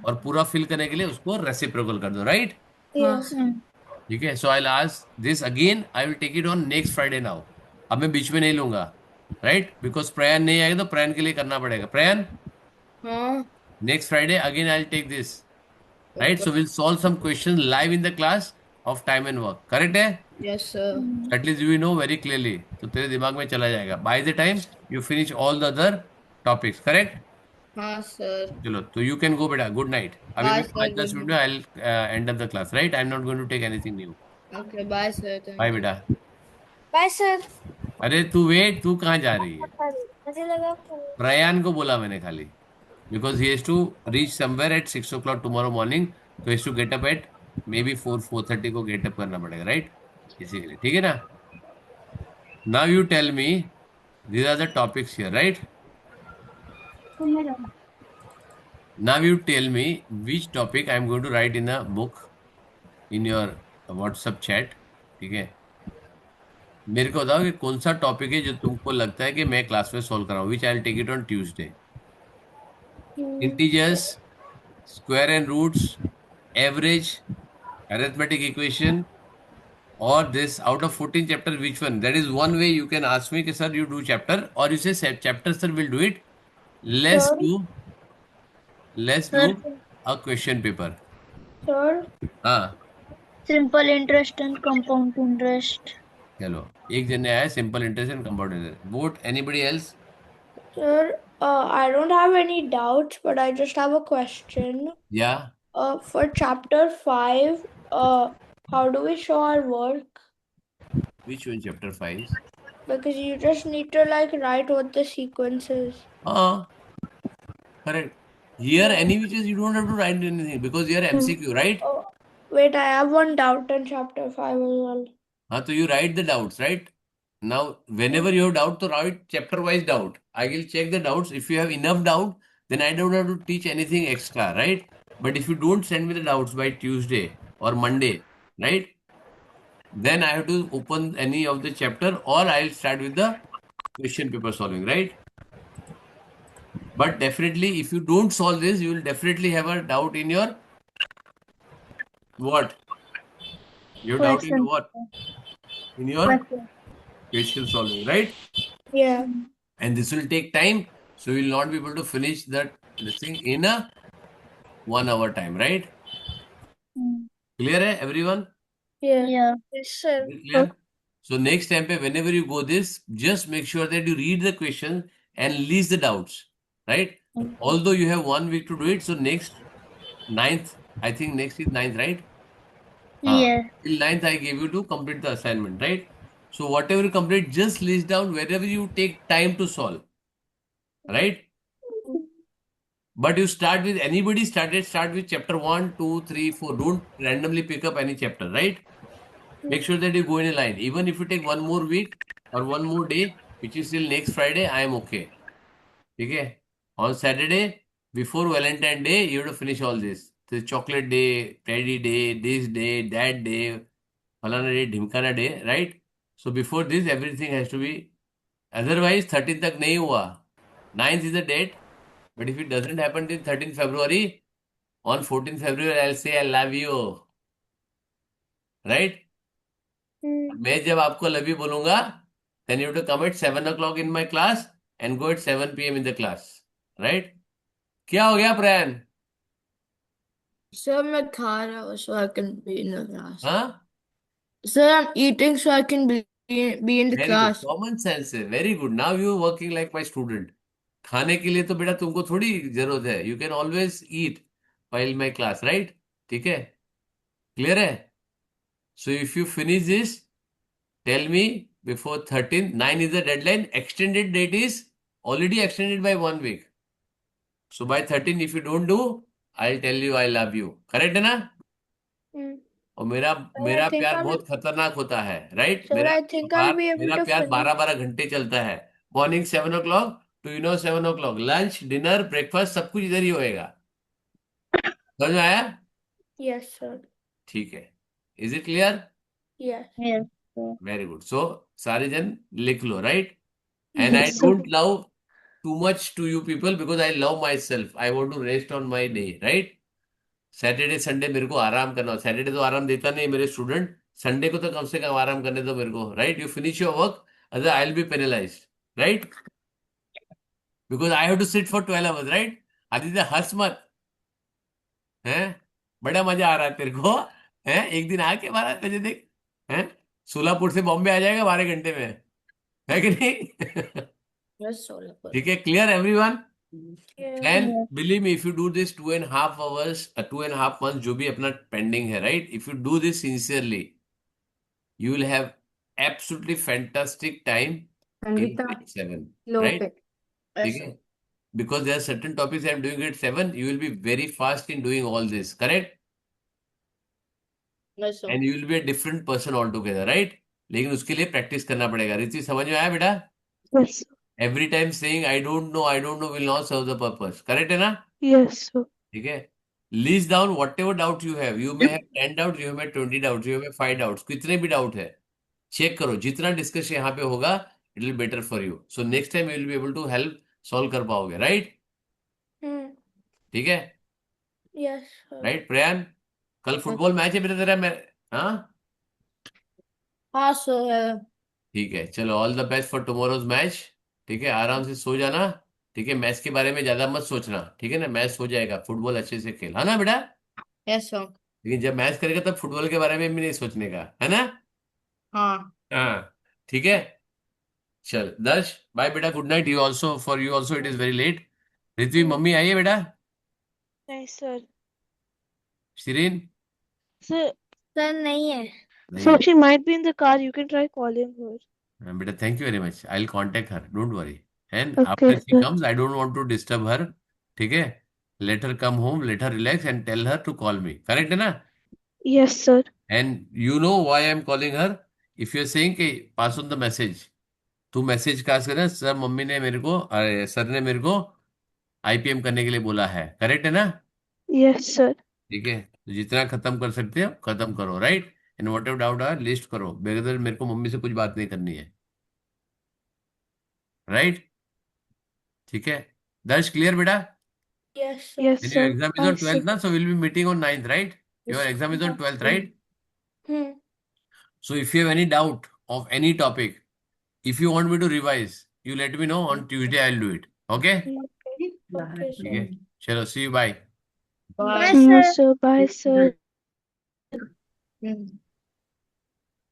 Speaker 1: और पूरा फिल करने के लिए उसको रेसिप्रोकल कर दो, राइट?
Speaker 2: हाँ
Speaker 1: ठीक है. So I will ask this again, I will take it on next Friday now. अब मैं बीच में नहीं लूंगा, राइट? बिकॉज प्रयान नहीं आएगा तो प्रयान के लिए करना पड़ेगा. प्रयान,
Speaker 2: हाँ
Speaker 1: next Friday again I'll take this, right? So we'll solve some questions live in the class of time and work. Correct है?
Speaker 2: Yes sir
Speaker 1: At least you know very clearly. तो तेरे दिमाग में चला जाएगा. By the time you finish all the other topics, correct?
Speaker 2: हाँ sir
Speaker 1: चलो, तो you can go बेटा. Good night. अभी
Speaker 2: Bye,
Speaker 1: मैं
Speaker 2: sir.
Speaker 1: 5-10 मिनट में I'll end up the class, right? I'm not going to take anything new.
Speaker 2: Okay bye sir
Speaker 1: Bye बेटा.
Speaker 7: Bye sir
Speaker 1: अरे तू वेट, तू कहाँ जा रही है?
Speaker 7: मुझे लगा
Speaker 1: प्रयान को बोला मैंने खाली. Because he has to reach somewhere at 6 o'clock tomorrow morning, so he has to get up at maybe 4-4:30 को get up करना पड़ेगा, right? इसी के लिए, ठीक है ना? Now you tell me, these are the topics here, right? Now you tell me which topic I am going to write in a book in your WhatsApp chat, ठीक है? मेरे को बताओ कि कौन सा टॉपिक है जो तुमको लगता है कि मैं क्लास में solve कराऊं, which I'll take it on Tuesday. Integers, square and roots, average, arithmetic equation, or this out of 14 chapter, which one? That is one way you can ask me, sir, you do chapter, or you say chapter, sir, will do it. Let's
Speaker 3: Sir?
Speaker 1: do a question paper.
Speaker 3: Sir?
Speaker 1: हाँ
Speaker 4: Simple interest and compound interest.
Speaker 1: चलो, एक जन ने आया simple interest and compound interest. Vote anybody else?
Speaker 3: Sir, I don't have any doubts, but I just have a question.
Speaker 1: Yeah.
Speaker 3: For chapter 5, how do we show our work?
Speaker 1: Which one? Chapter 5.
Speaker 3: Because you just need to like write what the sequence is.
Speaker 1: Correct. Here, any which is you don't have to write anything because you are MCQ, right?
Speaker 3: Oh, wait, I have one doubt in chapter 5 as well.
Speaker 1: So you write the doubts, right? Now, whenever you have doubt, to write chapter-wise doubt. I will check the doubts. If you have enough doubt, then I don't have to teach anything extra, right? But if you don't send me the doubts by Tuesday or Monday, right? Then I have to open any of the chapter or I'll start with the question paper solving, right? But definitely, if you don't solve this, you will definitely have a doubt in your what? You doubt in what? In your question solving, right?
Speaker 3: Yeah.
Speaker 1: And this will take time, so you will not be able to finish this thing in a 1 hour time, right? Clear hai, everyone?
Speaker 3: Yeah.
Speaker 4: Yeah.
Speaker 3: Yes, sir.
Speaker 1: Very clear? So next time, whenever you go this, just make sure that you read the question and list the doubts, right? Although you have 1 week to do it, so next 9th, I think next is 9th, right?
Speaker 4: Yeah.
Speaker 1: Till 9th, I gave you to complete the assignment, right? So whatever you complete, just list down wherever you take time to solve, right? But you start with anybody start with chapter 1, 2, 3, 4. Don't randomly pick up any chapter, right? Make sure that you go in a line. Even if you take 1 more week or 1 more day, which is till next Friday, I am okay. Okay? On Saturday, before Valentine Day, you have to finish all this. तो chocolate day, teddy day, this day, that day, फलाना day, ढिमकाना day, right? So before this, everything has to be. Otherwise, 13 तक नहीं हुआ. 9th is the date, but if it doesn't happen till 13th February, on 14th February, I'll say I love you, right? मैं जब आपको love you बोलूंगा, then you have to come at 7 o'clock in my class and go at 7 p.m. in the class, right? क्या हो गया प्रयान?
Speaker 2: Sir, मैं खा रहा हूँ so I can be in the class.
Speaker 1: हाँ?
Speaker 2: Sir, I'm eating so I can be in the
Speaker 1: Very good.
Speaker 2: class.
Speaker 1: Common sense है. Very good. Now you working like my student. खाने के लिए तो बेटा तुमको थोड़ी जरूरत है. You can always eat while my class, right? ठीक है? Clear है? So if you finish this, tell me before 13, 9 is the deadline. Extended date is already extended by 1 week. So by 13, if you don't do, I'll tell you I love you. Correct है ना? और मेरा
Speaker 3: I think
Speaker 1: प्यार
Speaker 3: I'll
Speaker 1: बहुत खतरनाक होता है, right?
Speaker 3: Sir, I think I'll be able
Speaker 1: मेरा
Speaker 3: to
Speaker 1: प्यार
Speaker 3: finish.
Speaker 1: 12-12 घंटे चलता है. Morning 7 o'clock to 7 o'clock, lunch, dinner, breakfast सब कुछ इधर ही होएगा. समझ में आया?
Speaker 3: Yes, sir.
Speaker 1: ठीक है. Is it clear?
Speaker 3: Yes.
Speaker 4: Yes, sir.
Speaker 1: Very good. So सारे जन लिख लो, right? And I
Speaker 5: Yes, sir.
Speaker 1: Don't love too much to you people because I love myself. I want to rest on my day, right? Saturday Sunday मेरे को आराम करना. Saturday तो आराम देता नहीं मेरे स्टूडेंट. संडे को तो कम से कम आराम करने दो मेरे को, right? You finish your work, other I will be penalised, right? Because I have to sit for 12 hours, right? Aditya हंस मत, हैं? बड़ा मजा आ रहा है तेरे को, हैं? एक दिन आके 12 बजे देख, हैं? सोलापुर से बॉम्बे आ जाएगा 12 घंटे में, है कि नहीं?
Speaker 2: Yes, Solapur.
Speaker 1: ठीक है, clear everyone?
Speaker 3: Yeah.
Speaker 1: And believe me, if you do this 2.5 hours, 2.5 months, जो भी अपना पेंडिंग है, right? If you do this sincerely, you will have absolutely fantastic time in
Speaker 6: Sangeeta,
Speaker 1: grade 7,
Speaker 6: low
Speaker 1: right?
Speaker 6: pick.
Speaker 1: ठीक है? Because there are certain topics I am doing grade 7, you will be very fast in doing all this, correct?
Speaker 2: Yes, sir.
Speaker 1: And you will be a different person altogether, right? लेकिन उसके लिए practice करना पड़ेगा. रिति समझ में आया बेटा?
Speaker 5: Yes, sir.
Speaker 1: Every time saying I don't know will not serve the purpose. Correct है ना?
Speaker 5: Yes, sir.
Speaker 1: ठीक है? List down whatever doubt you have. You may have 10 doubts, you may have 20 doubts, you may have 5 doubts. कितने भी doubt है, check करो. जितना discuss यहाँ पे होगा, it will better for you. So next time you will be able to help solve कर पाओगे, राइट? ठीक है?
Speaker 3: Yes, sir.
Speaker 1: राइट प्रयान? कल फुटबॉल मैच है बेटा तेरा? मैं हाँ
Speaker 2: हाँ सर.
Speaker 1: ठीक है, चलो all the best for tomorrow's match. ठीक है, आराम से सो जाना. ठीक है, मैच के बारे में ज्यादा मत सोचना. ठीक है ना? मैच हो जाएगा, फुटबॉल अच्छे से खेल, है ना बेटा?
Speaker 2: Yes, sir.
Speaker 1: लेकिन जब मैच करेगा तब फुटबॉल के बारे में भी नहीं सोचने का, है ना?
Speaker 2: हाँ.
Speaker 1: हाँ ठीक है. चल दर्श, बाय बेटा, good night. You also, for you also it is very late. Ritvik mummy आई है बेटा?
Speaker 5: Nice, sir.
Speaker 1: Shirin?
Speaker 5: Sir,
Speaker 2: sir नहीं है.
Speaker 1: नहीं
Speaker 5: so
Speaker 1: है.
Speaker 5: she might be in the car. You can try calling her.
Speaker 1: हाँ, बेटा thank you very much. I will contact her, don't worry. And
Speaker 5: Okay,
Speaker 1: after she
Speaker 5: sir.
Speaker 1: Comes, I don't want to disturb her. ठीक है? Let her come home, let her relax and tell her to call me. Correct है ना?
Speaker 5: Yes, sir.
Speaker 1: And you know why I am calling her. If you are saying कि pass on the message, तू message cast करना, sir mummy ने मेरे को, अरे sir ने मेरे को आईपीएम करने के लिए बोला है. करेक्ट है ना?
Speaker 5: Yes, sir.
Speaker 1: ठीक है, तो जितना खत्म कर सकते हो खत्म करो, right? And whatever doubt are list करो. बेगदर मेरे को मम्मी से कुछ बात नहीं करनी है, राइट? ठीक है दर्श, क्लियर बेटा?
Speaker 3: Yes, sir.
Speaker 5: Yes,
Speaker 1: And your
Speaker 5: sir.
Speaker 1: exam is
Speaker 5: Bye,
Speaker 1: on
Speaker 5: sir.
Speaker 1: 12th na, so we'll be meeting on 9th, right? Your
Speaker 2: Yes.
Speaker 1: exam is on 12th, right?
Speaker 3: Hmm.
Speaker 1: So if you have any doubt of any topic, if you want me to revise, you let me know. On Tuesday I'll do it, okay?
Speaker 3: Okay,
Speaker 1: ठीक
Speaker 3: sir.
Speaker 1: है, चलो see you, bye.
Speaker 2: Bye.
Speaker 5: See you, sir. Bye, sir.
Speaker 2: Hmm.